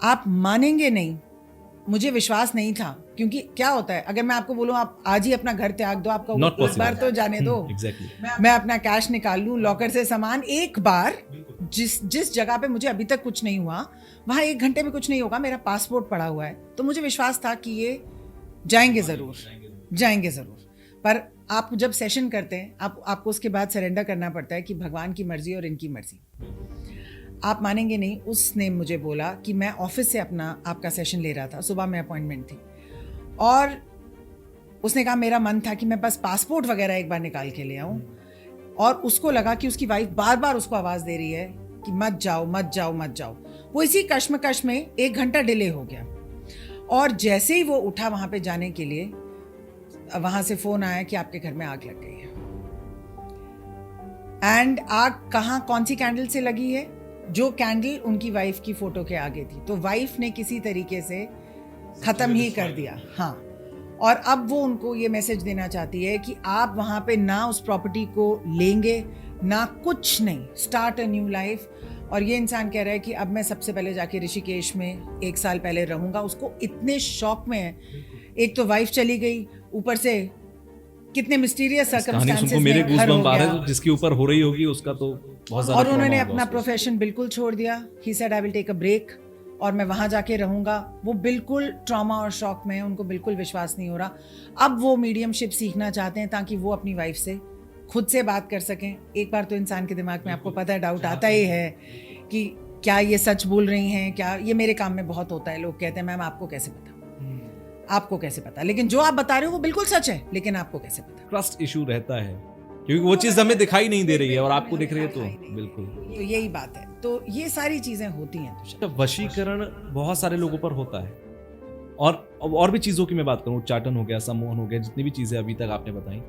आप मानेंगे नहीं, मुझे विश्वास नहीं था, क्योंकि क्या होता है अगर मैं आपको बोलूं आप आज ही अपना घर त्याग दो, आपका एक बार तो जाने दो।
Exactly.
मैं अपना कैश निकाल लूं, लॉकर से सामान एक बार, जिस जगह पे मुझे अभी तक कुछ नहीं हुआ वहां 1 घंटे में कुछ नहीं होगा, मेरा पासपोर्ट पड़ा हुआ है, तो मुझे विश्वास था कि ये जाएंगे जरूर। पर आप जब सेशन करते हैं आपको उसके बाद सरेंडर करना पड़ता है कि भगवान की मर्जी और इनकी मर्जी। आप मानेंगे नहीं, उसने मुझे बोला कि मैं ऑफिस से आपका सेशन ले रहा था, सुबह में अपॉइंटमेंट थी, और उसने कहा मेरा मन था कि मैं बस पासपोर्ट वगैरह एक बार निकाल के ले आऊं, और उसको लगा कि उसकी वाइफ बार बार उसको आवाज दे रही है कि मत जाओ। वो इसी कश्मकश में 1 घंटा डिले हो गया, और जैसे ही वो उठा वहां पे जाने के लिए, वहां से फोन आया कि आपके घर में आग लग गई है। एंड आग कहाँ, कौन सी कैंडल से लगी है? जो कैंडल उनकी वाइफ की फोटो के आगे थी। तो वाइफ ने किसी तरीके से खत्म ही कर दिया। हाँ, और अब वो उनको ये मैसेज देना चाहती है कि आप वहां पे ना उस प्रॉपर्टी को लेंगे ना कुछ नहीं, स्टार्ट अ न्यू लाइफ। और ये इंसान कह रहा है कि अब मैं सबसे पहले जाके ऋषिकेश में 1 साल पहले रहूंगा। उसको इतने शॉक में है, एक तो वाइफ चली गई, ऊपर से कितने मिस्टीरियस सर्कमस्टेंसेस में
मेरे
घर हो गया।
जिसके ऊपर हो रही होगी उसका तो बहुत ज़्यादा।
और उन्होंने अपना प्रोफेशन बिल्कुल छोड़ दिया। He said I will take a break और मैं वहां जाके रहूंगा। वो बिल्कुल ट्रॉमा और शॉक में है, उनको बिल्कुल विश्वास नहीं हो रहा। अब वो मीडियमशिप सीखना चाहते हैं ताकि वो अपनी वाइफ से खुद से बात कर सकें। एक बार तो इंसान के दिमाग में, आपको पता है, डाउट आता ही है कि क्या ये सच बोल रही हैं, क्या ये मेरे काम में बहुत होता है। लोग कहते हैं मैम आपको कैसे पता, आपको कैसे पता, लेकिन जो आप बता रहे हो वो बिल्कुल सच है, लेकिन आपको कैसे पता?
ट्रस्ट इशू रहता है क्योंकि वो चीज हमें दिखाई नहीं दे रही है और आपको दिख रही है, तो बिल्कुल
तो यही बात है। तो ये सारी चीजें होती हैं।
तो वशीकरण बहुत सारे लोगों पर होता है, और भी चीजों की मैं बात करूं, उच्चाटन हो गया, सम्मोहन हो गया, जितनी भी चीजें अभी तक आपने बताई,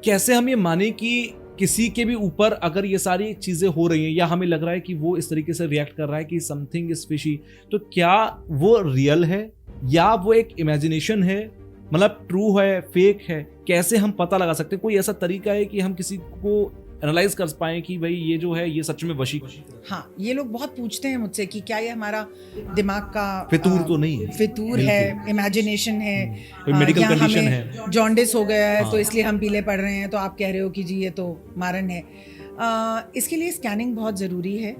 कैसे हम ये माने कि किसी के भी ऊपर अगर ये सारी चीजें हो रही हैं या हमें लग रहा है कि वो इस तरीके से रिएक्ट कर रहा है कि समथिंग इज फिशी, तो क्या वो रियल है या वो एक इमेजिनेशन है, मतलब ट्रू है, फेक है? कैसे हम पता लगा सकते हैं? कोई ऐसा तरीका है कि हम किसी को एनालाइज कर पाए कि भाई ये जो है ये सच में वशी? हाँ,
ये लोग बहुत पूछते हैं मुझसे कि क्या ये हमारा दिमाग का
फितूर तो नहीं है,
फितूर है, इमेजिनेशन है,
कोई मेडिकल कंडीशन है,
जॉन्डिस हो गया है तो इसलिए हम पीले पड़ रहे हैं, तो आप कह रहे हो कि जी ये तो मारन है। इसके लिए स्कैनिंग बहुत ज़रूरी है।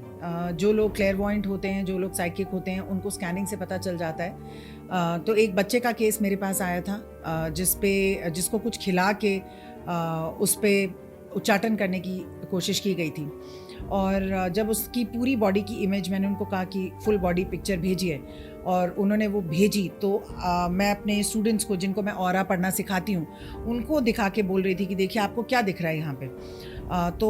जो लोग क्लेयरवॉयंट होते हैं, जो लोग साइकिक होते हैं, उनको स्कैनिंग से पता चल जाता है। तो एक बच्चे का केस मेरे पास आया था जिसको कुछ खिला के उस पर उच्चाटन करने की कोशिश की गई थी, और जब उसकी पूरी बॉडी की इमेज, मैंने उनको कहा कि फुल बॉडी पिक्चर भेजिए, और उन्होंने वो भेजी तो मैं अपने स्टूडेंट्स को, जिनको मैं ऑरा पढ़ना सिखाती हूँ, उनको दिखा के बोल रही थी कि देखिए आपको क्या दिख रहा है यहाँ पे। तो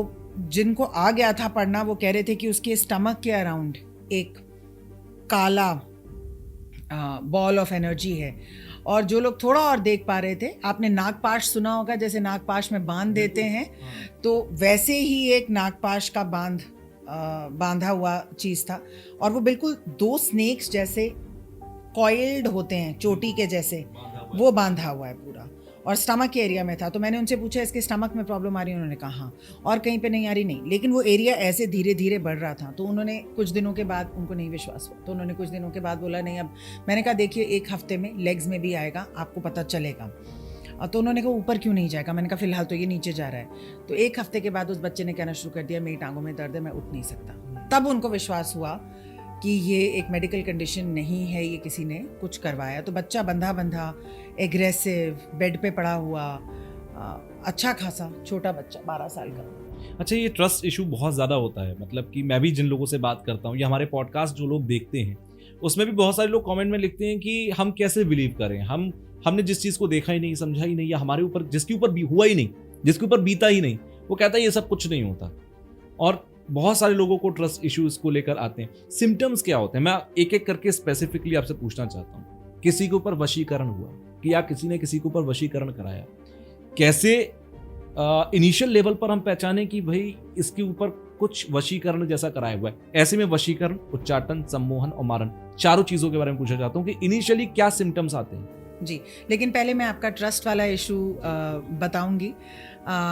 जिनको आ गया था पढ़ना वो कह रहे थे कि उसके स्टमक के अराउंड एक काला बॉल ऑफ एनर्जी है। और जो लोग थोड़ा और देख पा रहे थे, आपने नागपाश सुना होगा, जैसे नागपाश में बांध देते हैं, तो वैसे ही एक नागपाश का बांधा हुआ चीज़ था और वो बिल्कुल 2 स्नेक्स जैसे कॉइल्ड होते हैं, चोटी के जैसे, वो बांधा हुआ है पूरा और स्टमक के एरिया में था। तो मैंने उनसे पूछा इसके स्टमक में प्रॉब्लम आ रही है? उन्होंने कहा हाँ। और कहीं पे नहीं आ रही? नहीं। लेकिन वो एरिया ऐसे धीरे धीरे बढ़ रहा था। तो उन्होंने कुछ दिनों के बाद, उनको नहीं विश्वास हुआ, तो उन्होंने कुछ दिनों के बाद बोला नहीं अब, मैंने कहा देखिए 1 हफ्ते में लेग्स में भी आएगा, आपको पता चलेगा। तो उन्होंने कहा ऊपर क्यों नहीं जाएगा? मैंने कहा फिलहाल तो ये नीचे जा रहा है। तो 1 हफ्ते के बाद उस बच्चे ने कहना शुरू कर दिया मेरी टांगों में दर्द है, मैं उठ नहीं सकता। तब उनको विश्वास हुआ कि ये एक मेडिकल कंडीशन नहीं है, ये किसी ने कुछ करवाया। तो बच्चा बंधा एग्रेसिव, बेड पे पड़ा हुआ, अच्छा खासा छोटा बच्चा 12 साल का।
अच्छा, ये ट्रस्ट इशू बहुत ज़्यादा होता है। मतलब कि मैं भी जिन लोगों से बात करता हूँ या हमारे पॉडकास्ट जो लोग देखते हैं, उसमें भी बहुत सारे लोग कमेंट में लिखते हैं कि हम कैसे बिलीव करें, हमने जिस चीज़ को देखा ही नहीं, समझा ही नहीं, या हमारे ऊपर जिसके ऊपर भी हुआ ही नहीं, जिसके ऊपर बीता ही नहीं, वो कहता है ये सब कुछ नहीं होता। और बहुत सारे लोगों को ट्रस्ट इश्यूज को लेकर आते हैं। सिम्टम्स क्या होते हैं? मैं एक एक करके स्पेसिफिकली आपसे पूछना चाहता हूँ। किसी के ऊपर वशीकरण हुआ कि या किसी ने किसी के ऊपर वशीकरण कराया, कैसे इनिशियल लेवल पर हम पहचाने कि भाई इसके ऊपर कुछ वशीकरण जैसा कराया हुआ है? ऐसे में वशीकरण, उच्चाटन, सम्मोहन और मारण, चारों चीजों के बारे में पूछना चाहता हूँ कि इनिशियली क्या सिम्टम्स आते हैं।
जी, लेकिन पहले मैं आपका ट्रस्ट वाला इशू बताऊंगी।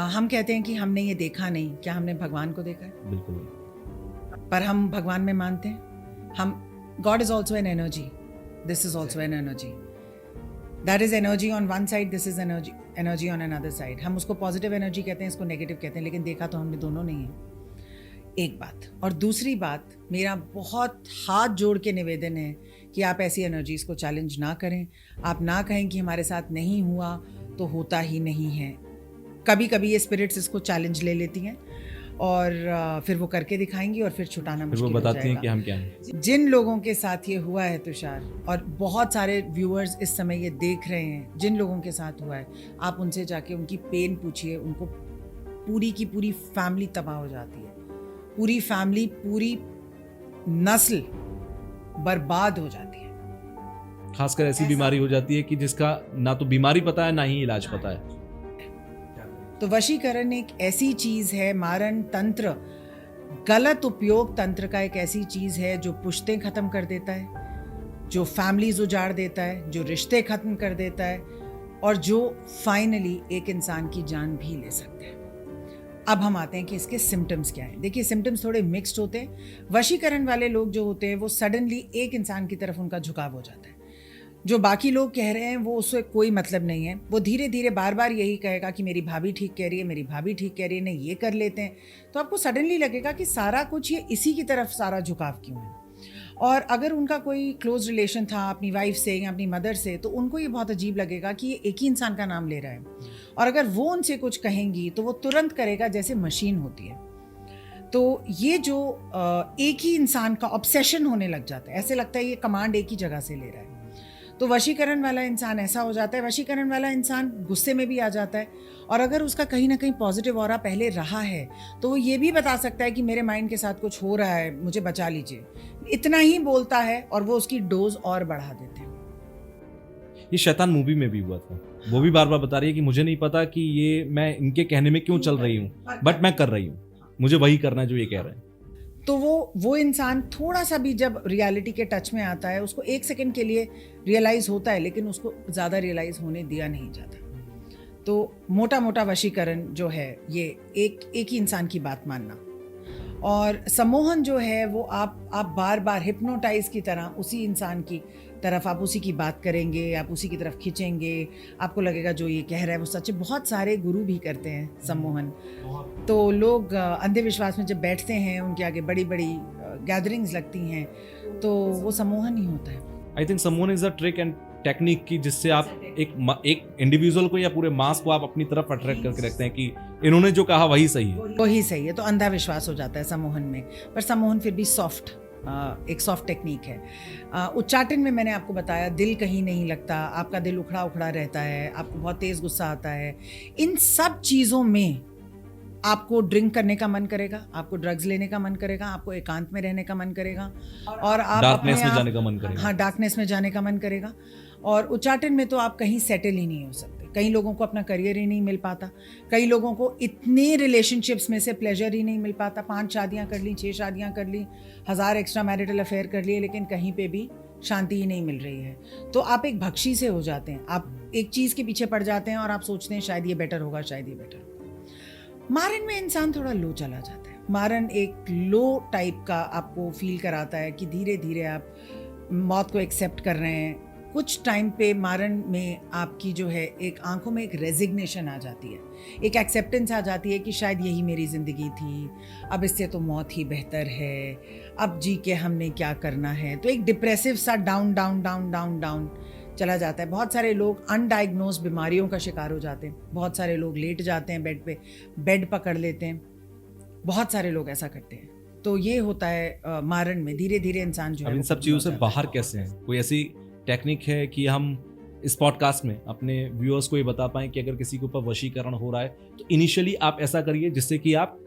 हम कहते हैं कि हमने ये देखा नहीं, क्या हमने भगवान को देखा है?
बिल्कुल नहीं।
पर हम भगवान में मानते हैं। हम God is also an energy, this is also an energy, that is energy on one side, this is energy on another side. हम उसको पॉजिटिव एनर्जी कहते हैं, इसको नेगेटिव कहते हैं, लेकिन देखा तो हमने दोनों नहीं है। एक बात। और दूसरी बात, मेरा बहुत हाथ जोड़ के निवेदन है कि आप ऐसी एनर्जीज को चैलेंज ना करें। आप ना कहें कि हमारे साथ नहीं हुआ तो होता ही नहीं है। कभी कभी ये स्पिरिट्स इसको चैलेंज ले लेती हैं और फिर वो करके दिखाएंगी और फिर छुटाना मुश्किल हो जाएगा।
बताती हैं कि हम क्या हैं।
जिन लोगों के साथ ये हुआ है तुषार, और बहुत सारे व्यूअर्स इस समय ये देख रहे हैं, जिन लोगों के साथ हुआ है, आप उनसे जाके उनकी पेन पूछिए। उनको पूरी की पूरी फैमिली तबाह हो जाती है, पूरी फैमिली, पूरी नस्ल बर्बाद हो जाती है।
खासकर ऐसी बीमारी हो जाती है कि जिसका ना तो बीमारी पता है ना ही इलाज पता है।
तो वशीकरण एक ऐसी चीज है, मारण तंत्र, गलत उपयोग तंत्र का एक ऐसी चीज है जो पुश्तें खत्म कर देता है, जो फैमिलीज उजाड़ देता है, जो रिश्ते खत्म कर देता है और जो फाइनली एक इंसान की जान भी ले सकता है। अब हम आते हैं कि इसके सिम्टम्स क्या हैं। देखिए, सिम्टम्स थोड़े मिक्स्ड होते हैं। वशीकरण वाले लोग जो होते हैं वो सडनली एक इंसान की तरफ उनका झुकाव हो जाता है। जो बाकी लोग कह रहे हैं वो उससे कोई मतलब नहीं है। वो धीरे धीरे बार बार यही कहेगा कि मेरी भाभी ठीक कह रही है, मेरी भाभी ठीक कह रही है, नहीं ये कर लेते हैं। तो आपको सडनली लगेगा कि सारा कुछ ये इसी की तरफ सारा झुकाव क्यों है। और अगर उनका कोई क्लोज रिलेशन था अपनी वाइफ से या अपनी मदर से, तो उनको ये बहुत अजीब लगेगा कि ये एक ही इंसान का नाम ले रहा है। और अगर वो उनसे कुछ कहेंगी तो वो तुरंत करेगा जैसे मशीन होती है। तो ये जो एक ही इंसान का ऑब्सेशन होने लग जाता है, ऐसे लगता है ये कमांड एक ही जगह से ले रहा है। तो वशीकरण वाला इंसान ऐसा हो जाता है। वशीकरण वाला इंसान गुस्से में भी आ जाता है, और अगर उसका कहीं ना कहीं पॉजिटिव ऑरा पहले रहा है तो वो ये भी बता सकता है कि मेरे माइंड के साथ कुछ हो रहा है, मुझे बचा लीजिए। इतना ही बोलता है और वो उसकी डोज और बढ़ा देते हैं।
ये शैतान मूवी में भी हुआ था। वो भी बार बार बता रही है कि मुझे नहीं पता कि ये मैं इनके कहने में क्यों चल रही हूँ, बट मैं कर रही हूँ, मुझे वही करना है जो ये कह रहे हैं।
तो वो इंसान थोड़ा सा भी जब रियलिटी के टच में आता है, उसको 1 सेकंड के लिए रियलाइज होता है, लेकिन उसको ज़्यादा रियलाइज होने दिया नहीं जाता। तो मोटा मोटा वशीकरण जो है ये एक ही इंसान की बात मानना। और सम्मोहन जो है वो आप बार बार हिप्नोटाइज की तरह उसी इंसान की तरफ आप उसी की बात करेंगे, आप उसी की तरफ खींचेंगे, आपको लगेगा जो ये कह रहा है वो सच है। बहुत सारे गुरु भी करते हैं सम्मोहन। तो लोग अंधविश्वास में जब बैठते हैं, उनके आगे बड़ी बड़ी गैदरिंग्स लगती हैं, तो वो सम्मोहन ही होता है।
आई थिंक सम्मोहन is a trick and technique की जिससे आप एक इंडिविजुअल को या पूरे मास को आप अपनी तरफ अट्रैक्ट करके रखते हैं कि इन्होंने जो कहा वही सही है,
वही सही है। तो अंधा विश्वास हो जाता है सम्मोहन में। पर सम्मोहन फिर भी सॉफ्ट एक सॉफ्ट टेक्निक है। उच्चाटन में मैंने आपको बताया दिल कहीं नहीं लगता, आपका दिल उखड़ा उखड़ा रहता है, आपको बहुत तेज़ गुस्सा आता है। इन सब चीज़ों में आपको ड्रिंक करने का मन करेगा, आपको ड्रग्स लेने का मन करेगा, आपको एकांत में रहने का मन करेगा और आप
डार्कनेस
अपने
में जाने का मन करेगा।
हाँ, डार्कनेस में जाने का मन करेगा। और उच्चाटन में तो आप कहीं सेटल ही नहीं हो सकते। कई लोगों को अपना करियर ही नहीं मिल पाता, कई लोगों को इतने रिलेशनशिप्स में से प्लेजर ही नहीं मिल पाता। 5 शादियाँ कर ली, 6 शादियाँ कर ली, 1000 एक्स्ट्रा मैरिटल अफेयर कर लिए, लेकिन कहीं पे भी शांति ही नहीं मिल रही है। तो आप एक भक्षी से हो जाते हैं, आप एक चीज़ के पीछे पड़ जाते हैं और आप सोचते हैं शायद ये बेटर होगा, शायद ये बेटर होगा। मारन में इंसान थोड़ा लो चला जाता है। मारन एक लो टाइप का आपको फील कराता है कि धीरे धीरे आप मौत को एक्सेप्ट कर रहे हैं। कुछ टाइम पे मारन में आपकी जो है एक आंखों में एक रेजिग्नेशन आ जाती है, एक एक्सेप्टेंस आ जाती है कि शायद यही मेरी ज़िंदगी थी, अब इससे तो मौत ही बेहतर है, अब जी के हमने क्या करना है। तो एक डिप्रेसिव सा down down down down down चला जाता है। बहुत सारे लोग अनडायग्नोज बीमारियों का शिकार हो जाते हैं, बहुत सारे लोग लेट जाते हैं बेड पे, बेड पकड़ लेते हैं, बहुत सारे लोग ऐसा करते हैं। तो ये होता है मारन में, धीरे धीरे इंसान जो है
इन सब चीज़ों से बाहर कैसे हैं? कोई ऐसी टेक्निक है कि हम इस पॉडकास्ट में अपने व्यूअर्स को ये बता पाएं कि अगर किसी के ऊपर वशीकरण हो रहा है तो इनिशियली आप ऐसा करिए जिससे कि आप,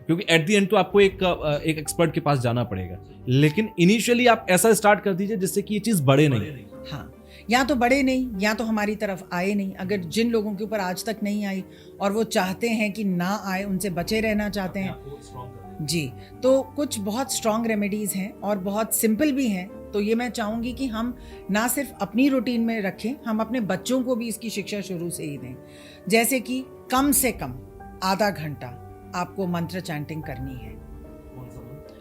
क्योंकि एट द एंड तो आपको एक एक्सपर्ट के पास जाना पड़ेगा, लेकिन इनिशियली आप ऐसा स्टार्ट कर दीजिए जिससे कि ये चीज़ बढ़े नहीं।
हाँ, या तो बढ़े नहीं या तो हमारी तरफ आए नहीं। अगर जिन लोगों के ऊपर आज तक नहीं आई और वो चाहते हैं कि ना आए, उनसे बचे रहना चाहते हैं जी, तो कुछ बहुत स्ट्रॉन्ग रेमेडीज़ हैं और बहुत सिंपल भी हैं। तो ये मैं चाहूँगी कि हम ना सिर्फ अपनी रूटीन में रखें, हम अपने बच्चों को भी इसकी शिक्षा शुरू से ही दें। जैसे कि कम से कम आधा घंटा आपको मंत्र चैंटिंग करनी है।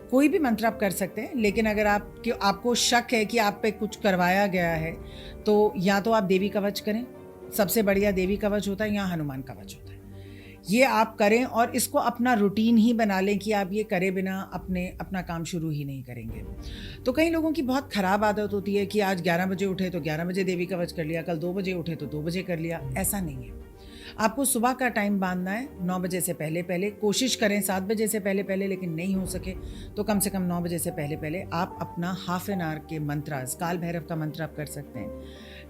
कोई भी मंत्र आप कर सकते हैं, लेकिन अगर आपको शक है कि आप पे कुछ करवाया गया है तो या तो आप देवी कवच करें, सबसे बढ़िया देवी कवच होता है, या हनुमान कवच होता है। ये आप करें और इसको अपना रूटीन ही बना लें कि आप ये करे बिना अपना काम शुरू ही नहीं करेंगे। तो कई लोगों की बहुत ख़राब आदत होती है कि आज 11 बजे उठे तो 11 बजे देवी कवच कर लिया, कल 2 बजे उठे तो 2 बजे कर लिया। ऐसा नहीं है, आपको सुबह का टाइम बांधना है 9 बजे से पहले पहले। कोशिश करें 7 बजे से पहले पहले, लेकिन नहीं हो सके तो कम से कम 9 बजे से पहले पहले आप अपना हाफ एन आवर के मंत्रास, काल भैरव का मंत्र आप कर सकते हैं।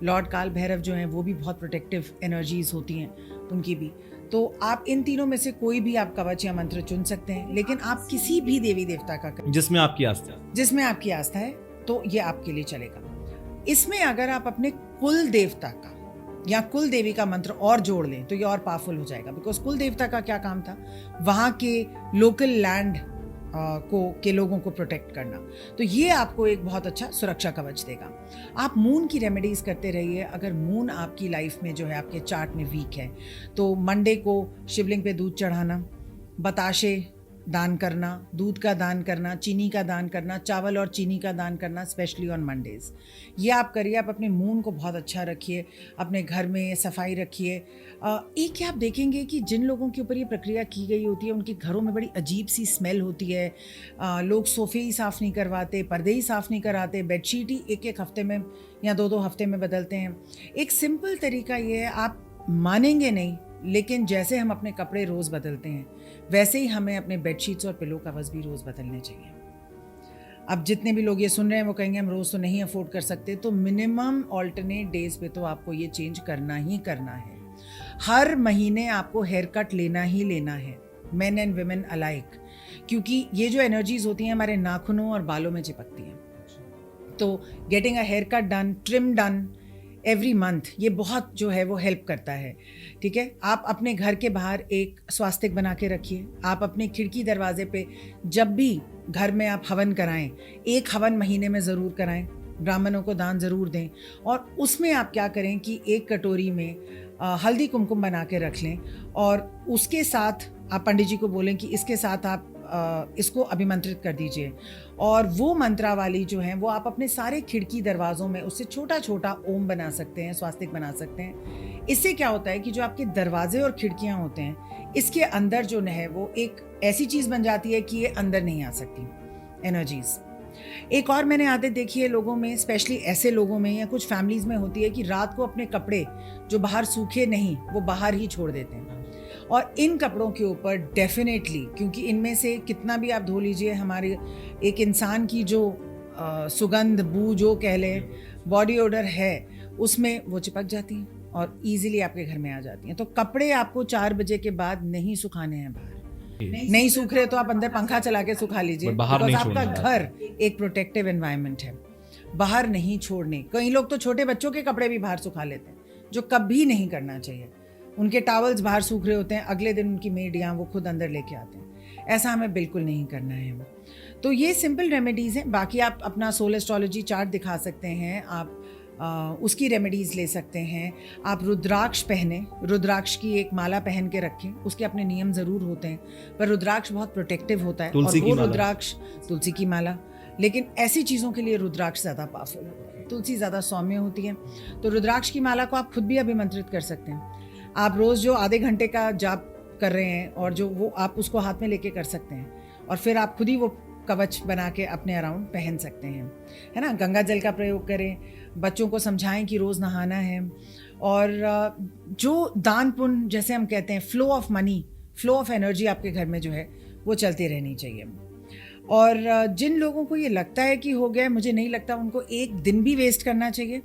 लॉर्ड काल भैरव जो हैं वो भी बहुत प्रोटेक्टिव एनर्जीज होती हैं उनकी भी। तो आप इन तीनों में से कोई भी आप कवच या मंत्र चुन सकते हैं, लेकिन आप किसी भी देवी देवता का करें
जिसमें आपकी आस्था
है तो ये आपके लिए चलेगा। इसमें अगर आप अपने कुल देवता का या कुल देवी का मंत्र और जोड़ लें तो ये और पावरफुल हो जाएगा। बिकॉज कुल देवता का क्या काम था, वहाँ के लोकल लैंड के लोगों को प्रोटेक्ट करना। तो ये आपको एक बहुत अच्छा सुरक्षा कवच देगा। आप मून की रेमेडीज़ करते रहिए। अगर मून आपकी लाइफ में जो है आपके चार्ट में वीक है तो मंडे को शिवलिंग पे दूध चढ़ाना, बताशे दान करना, दूध का दान करना, चीनी का दान करना, चावल और चीनी का दान करना, स्पेशली ऑन मंडेज़। ये आप करिए। आप अपने मून को बहुत अच्छा रखिए, अपने घर में सफाई रखिए। एक क्या आप देखेंगे कि जिन लोगों के ऊपर ये प्रक्रिया की गई होती है उनके घरों में बड़ी अजीब सी स्मेल होती है। लोग सोफ़े ही साफ़ नहीं करवाते, पर्दे ही साफ़ नहीं कराते, बेडशीट ही एक हफ्ते में या 2 हफ्ते में बदलते हैं। एक सिंपल तरीका ये है, आप मानेंगे नहीं, लेकिन जैसे हम अपने कपड़े रोज़ बदलते हैं वैसे ही हमें अपने बेडशीट्स और पिलो कवर्स भी रोज़ बदलने चाहिए। अब जितने भी लोग ये सुन रहे हैं वो कहेंगे हम रोज़ तो नहीं अफोर्ड कर सकते, तो मिनिमम ऑल्टरनेट डेज पे तो आपको ये चेंज करना ही करना है। हर महीने आपको हेयर कट लेना ही लेना है, मेन एंड वुमेन अलाइक, क्योंकि ये जो एनर्जीज होती हैं हमारे नाखूनों और बालों में चिपकती हैं। तो getting a haircut done, trim done every month, ये बहुत जो है वो हेल्प करता है। ठीक है, आप अपने घर के बाहर एक स्वास्तिक बना के रखिए। आप अपने खिड़की दरवाजे पे जब भी घर में आप हवन कराएं, एक हवन महीने में ज़रूर कराएं, ब्राह्मणों को दान ज़रूर दें। और उसमें आप क्या करें कि एक कटोरी में हल्दी कुमकुम बना के रख लें और उसके साथ आप पंडित जी को बोलें कि इसके साथ आप इसको अभिमंत्रित कर दीजिए। और वो मंत्रा वाली जो है वो आप अपने सारे खिड़की दरवाज़ों में उससे छोटा छोटा ओम बना सकते हैं, स्वास्तिक बना सकते हैं। इससे क्या होता है कि जो आपके दरवाजे और खिड़कियाँ होते हैं इसके अंदर जो है वो एक ऐसी चीज़ बन जाती है कि ये अंदर नहीं आ सकती एनर्जीज़। एक और मैंने आदत देखी है लोगों में, स्पेशली ऐसे लोगों में या कुछ फैमिलीज़ में होती है कि रात को अपने कपड़े जो बाहर सूखे नहीं वो बाहर ही छोड़ देते हैं और इन कपड़ों के ऊपर डेफिनेटली, क्योंकि इनमें से कितना भी आप धो लीजिए, हमारे एक इंसान की जो सुगंध, बू जो कह लें, बॉडी ओडर है, उसमें वो चिपक जाती हैं और इजीली आपके घर में आ जाती हैं। तो कपड़े आपको 4 बजे के बाद नहीं सुखाने हैं बाहर। नहीं सूख रहे तो आप अंदर पंखा चला के सुखा लीजिए,
बाहर नहीं
आपका
छोड़ना।
घर एक प्रोटेक्टिव एनवायरनमेंट है, बाहर नहीं छोड़ने। कई लोग तो छोटे बच्चों के कपड़े भी बाहर सुखा लेते हैं, जो कभी नहीं करना चाहिए। उनके टॉवल्स बाहर सूख रहे होते हैं, अगले दिन उनकी मेड या वो खुद अंदर लेके आते हैं। ऐसा हमें बिल्कुल नहीं करना है। तो ये सिंपल रेमेडीज़ हैं। बाकी आप अपना सोल एस्ट्रोलॉजी चार्ट दिखा सकते हैं, आप उसकी रेमेडीज़ ले सकते हैं। आप रुद्राक्ष पहने, रुद्राक्ष की एक माला पहन के रखें। उसके अपने नियम ज़रूर होते हैं, पर रुद्राक्ष बहुत प्रोटेक्टिव होता है।
तुलसी
और
की
वो
माला।
रुद्राक्ष, तुलसी की माला, लेकिन ऐसी चीज़ों के लिए रुद्राक्ष ज़्यादा पावरफुल होती है। तुलसी ज़्यादा सौम्य होती है। तो रुद्राक्ष की माला को आप खुद भी अभिमंत्रित कर सकते हैं। आप रोज़ जो आधे घंटे का जाप कर रहे हैं और जो वो आप उसको हाथ में लेके कर सकते हैं, और फिर आप खुद ही वो कवच बना के अपने अराउंड पहन सकते हैं, है ना। गंगा जल का प्रयोग करें, बच्चों को समझाएं कि रोज़ नहाना है। और जो दान पुण्य, जैसे हम कहते हैं, flow of money, flow of energy आपके घर में जो है वो चलती रहनी चाहिए। और जिन लोगों को ये लगता है कि हो गया, मुझे नहीं लगता उनको एक दिन भी वेस्ट करना चाहिए।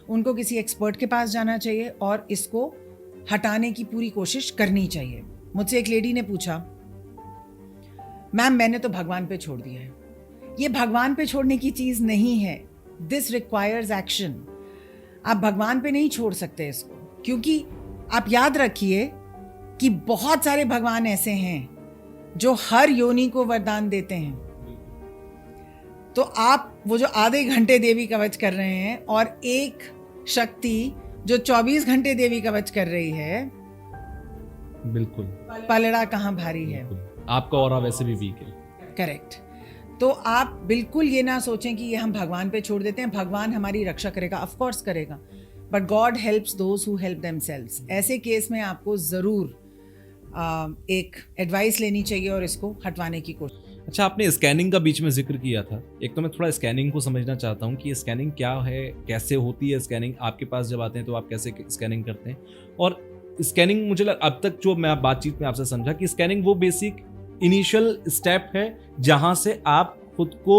उनको किसी एक्सपर्ट के पास जाना चाहिए और इसको हटाने की पूरी कोशिश करनी चाहिए। मुझसे एक लेडी ने पूछा, मैम मैंने तो भगवान पे छोड़ दिया है। ये भगवान पे छोड़ने की चीज़ नहीं है, दिस रिक्वायर्स एक्शन। आप भगवान पे नहीं छोड़ सकते इसको, क्योंकि आप याद रखिए कि बहुत सारे भगवान ऐसे हैं जो हर योनि को वरदान देते हैं। तो आप वो जो आधे घंटे देवी कवच कर रहे हैं और एक शक्ति जो 24 घंटे देवी कवच कर रही है,
बिल्कुल
पलड़ा कहाँ भारी है।
आपका ऑरा वैसे भी वीक है।
करेक्ट। तो आप बिल्कुल ये ना सोचें कि ये हम भगवान पे छोड़ देते हैं। भगवान हमारी रक्षा करेगा, ऑफ कोर्स करेगा, but God helps those who help themselves. ऐसे केस में आपको ज़रूर एक एडवाइस लेनी चाहिए और इसको हटवाने की कोशिश।
अच्छा, आपने स्कैनिंग का बीच में जिक्र किया था। एक तो मैं थोड़ा स्कैनिंग को समझना चाहता हूँ कि स्कैनिंग क्या है, कैसे होती है स्कैनिंग। आपके पास जब आते हैं तो आप कैसे स्कैनिंग करते हैं, और स्कैनिंग मुझे अब तक जो मैं बातचीत में आपसे समझा कि स्कैनिंग वो बेसिक इनिशियल स्टेप है जहां से आप खुद को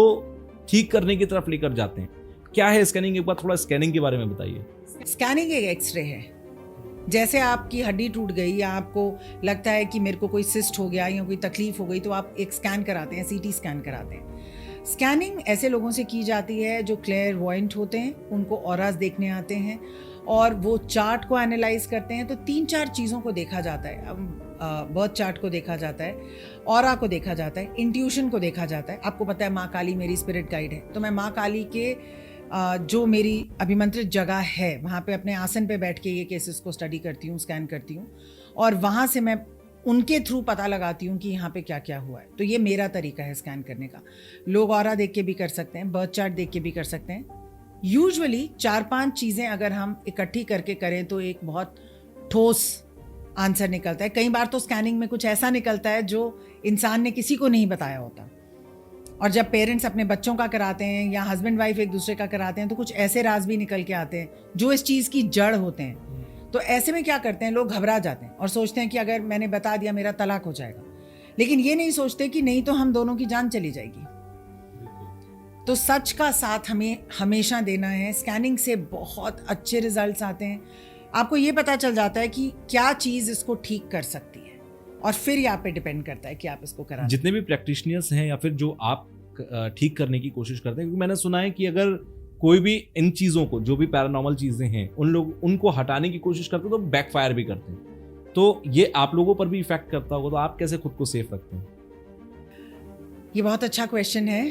ठीक करने की तरफ लेकर जाते हैं। क्या है स्कैनिंग? एक बार थोड़ा स्कैनिंग के बारे में बताइए।
स्कैनिंग एक एक्सरे है। जैसे आपकी हड्डी टूट गई या आपको लगता है कि मेरे को कोई सिस्ट हो गया या कोई तकलीफ हो गई, तो आप एक स्कैन कराते हैं, सीटी स्कैन कराते हैं। स्कैनिंग ऐसे लोगों से की जाती है जो क्लेयरवॉयंट होते हैं, उनको ऑरास देखने आते हैं और वो चार्ट को एनालाइज करते हैं। तो 3-4 चीज़ों को देखा जाता है। बर्थ चार्ट को देखा जाता है, ऑरा को देखा जाता है, इंट्यूशन को देखा जाता है। आपको पता है माँ काली मेरी स्पिरिट गाइड है, तो मैं माँ काली के जो मेरी अभिमंत्रित जगह है वहाँ पे अपने आसन पे बैठ के ये केसेस को स्टडी करती हूँ, स्कैन करती हूँ, और वहाँ से मैं उनके थ्रू पता लगाती हूँ कि यहाँ पे क्या क्या हुआ है। तो ये मेरा तरीका है स्कैन करने का। लोग ऑरा देख के भी कर सकते हैं, बर्थ चार्ट देख के भी कर सकते हैं। यूजुअली 4-5 चीज़ें अगर हम इकट्ठी करके करें तो एक बहुत ठोस आंसर निकलता है। कई बार तो स्कैनिंग में कुछ ऐसा निकलता है जो इंसान ने किसी को नहीं बताया होता, और जब पेरेंट्स अपने बच्चों का कराते हैं या हस्बैंड वाइफ एक दूसरे का कराते हैं तो कुछ ऐसे राज भी निकल के आते हैं जो इस चीज़ की जड़ होते हैं। तो ऐसे में क्या करते हैं, लोग घबरा जाते हैं और सोचते हैं कि अगर मैंने बता दिया मेरा तलाक हो जाएगा, लेकिन ये नहीं सोचते कि नहीं तो हम दोनों की जान चली जाएगी। तो सच का साथ हमें हमेशा देना है। स्कैनिंग से बहुत अच्छे रिजल्ट्स आते हैं। आपको ये पता चल जाता है कि क्या चीज़ इसको ठीक कर सकती है, और फिर यहाँ पे डिपेंड करता है कि आप इसको करा।
जितने भी प्रैक्टिशनर्स हैं या फिर जो आप ठीक करने की कोशिश करते हैं, क्योंकि मैंने सुना है कि अगर कोई भी इन चीज़ों को, जो भी पैरानॉर्मल चीज़ें हैं, उनको हटाने की कोशिश करते हैं तो बैकफायर भी करते हैं। तो ये आप लोगों पर भी इफेक्ट करता होगा, तो आप कैसे खुद को सेफ रखते हैं?
ये बहुत अच्छा क्वेश्चन है।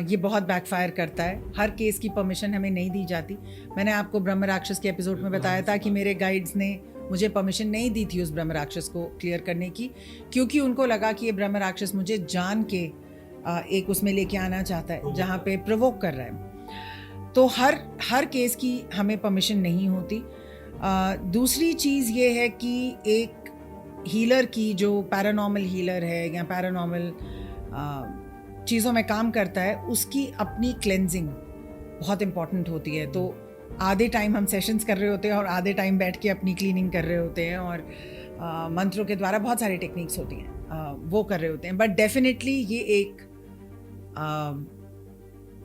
ये बहुत बैकफायर करता है। हर केस की परमिशन हमें नहीं दी जाती। मैंने आपको ब्रह्म राक्षस के एपिसोड में बताया था कि मेरे गाइड्स ने मुझे परमिशन नहीं दी थी उस ब्रह्म राक्षस को क्लियर करने की, क्योंकि उनको लगा कि ये ब्रह्म राक्षस मुझे जान के एक उसमें लेके आना चाहता है जहाँ पे प्रोवोक कर रहा है। तो हर केस की हमें परमिशन नहीं होती। दूसरी चीज़ ये है कि एक हीलर की, जो पैरानॉर्मल हीलर है या पैरानॉर्मल चीज़ों में काम करता है, उसकी अपनी क्लेंजिंग बहुत इम्पॉर्टेंट होती है। तो आधे टाइम हम सेशंस कर रहे होते हैं और आधे टाइम बैठ के अपनी क्लीनिंग कर रहे होते हैं, और मंत्रों के द्वारा बहुत सारी टेक्निक्स होती हैं, वो कर रहे होते हैं। बट डेफिनेटली ये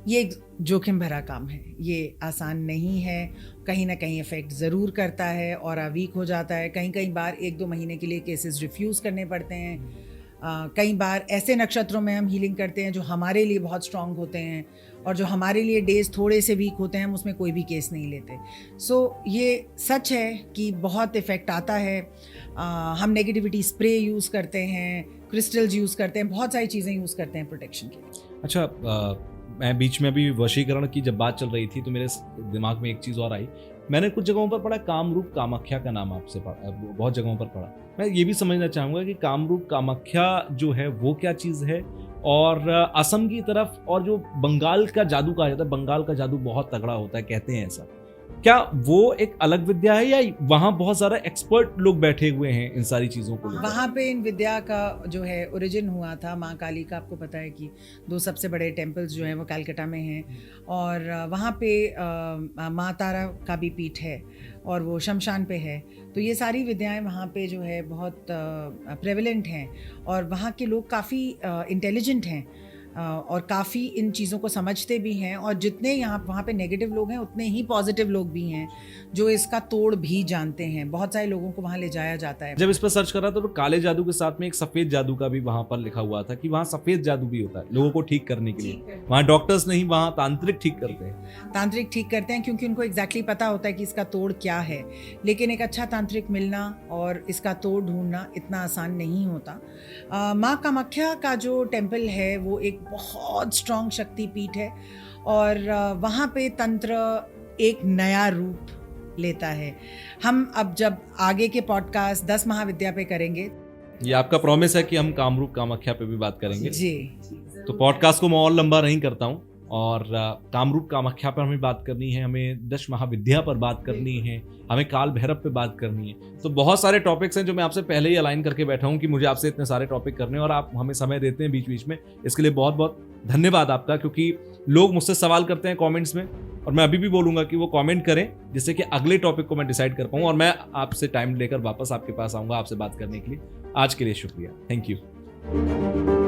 एक जोखिम भरा काम है, ये आसान नहीं है। कहीं ना कहीं इफ़ेक्ट ज़रूर करता है और वीक हो जाता है। कई बार 1-2 महीने के लिए केसेस रिफ्यूज़ करने पड़ते हैं। कई बार ऐसे नक्षत्रों में हम हीलिंग करते हैं जो हमारे लिए बहुत स्ट्रांग होते हैं, और जो हमारे लिए डेज थोड़े से वीक होते हैं हम उसमें कोई भी केस नहीं लेते। सो ये सच है कि बहुत इफ़ेक्ट आता है। हम नेगेटिविटी स्प्रे यूज़ करते हैं, क्रिस्टल्स यूज़ करते हैं, बहुत सारी चीज़ें यूज़ करते हैं प्रोटेक्शन के लिए।
अच्छा, मैं बीच में अभी वशीकरण की जब बात चल रही थी तो मेरे दिमाग में एक चीज़ और आई। मैंने कुछ जगहों पर पढ़ा, कामरूप कामाख्या का नाम आपसे पढ़ा, बहुत जगहों पर पढ़ा। मैं ये भी समझना चाहूँगा कि कामरूप कामाख्या जो है वो क्या चीज़ है, और असम की तरफ और जो बंगाल का जादू कहा जाता है, बंगाल का जादू बहुत तगड़ा होता है कहते हैं, ऐसा क्या वो एक अलग विद्या है या वहाँ बहुत सारा एक्सपर्ट लोग बैठे हुए हैं इन सारी चीज़ों को लेकर?
वहाँ पे इन विद्या का जो है ओरिजिन हुआ था माँ काली का। आपको पता है कि 2 सबसे बड़े टेम्पल्स जो हैं वो कलकत्ता में हैं, और वहाँ पे माँ तारा का भी पीठ है और वो शमशान पे है। तो ये सारी विद्याएं वहाँ पे जो है बहुत प्रेवलेंट हैं, और वहाँ के लोग काफ़ी इंटेलिजेंट हैं और काफ़ी इन चीज़ों को समझते भी हैं। और जितने वहाँ पे नेगेटिव लोग हैं उतने ही पॉजिटिव लोग भी हैं जो इसका तोड़ भी जानते हैं। बहुत सारे लोगों को वहाँ ले जाया जाता है।
जब इस पर सर्च कर रहा था तो काले जादू के साथ में एक सफ़ेद जादू का भी वहाँ पर लिखा हुआ था कि वहाँ सफ़ेद जादू भी होता है लोगों को ठीक करने के लिए। वहाँ डॉक्टर्स नहीं, वहाँ तांत्रिक ठीक करते हैं।
तांत्रिक ठीक करते हैं क्योंकि उनको एग्जैक्टली पता होता है कि इसका तोड़ क्या है। लेकिन एक अच्छा तांत्रिक मिलना और इसका तोड़ ढूंढना इतना आसान नहीं होता। माँ कामाख्या का जो टेम्पल है वो एक बहुत स्ट्रॉन्ग शक्तिपीठ है, और वहाँ पे तंत्र एक नया रूप लेता है। हम अब जब आगे के पॉडकास्ट 10 महाविद्या पे करेंगे,
ये आपका प्रॉमिस है कि हम कामरूप कामाख्या पे भी बात करेंगे
जी।
तो पॉडकास्ट को मैं और लंबा नहीं करता हूँ, और कामरूप कामाख्या पर हमें बात करनी है, हमें 10 महाविद्या पर बात करनी है, हमें काल भैरव पे बात करनी है। तो बहुत सारे टॉपिक्स हैं जो मैं आपसे पहले ही अलाइन करके बैठा हूँ कि मुझे आपसे इतने सारे टॉपिक करने, और आप हमें समय देते हैं बीच बीच में। इसके लिए बहुत बहुत धन्यवाद आपका, क्योंकि लोग मुझसे सवाल करते हैं कॉमेंट्स में, और मैं अभी भी बोलूँगा कि वो कॉमेंट करें जिससे कि अगले टॉपिक को मैं डिसाइड कर पाऊँ और मैं आपसे टाइम लेकर वापस आपके पास आऊँगा आपसे बात करने के लिए। आज के लिए शुक्रिया, थैंक यू।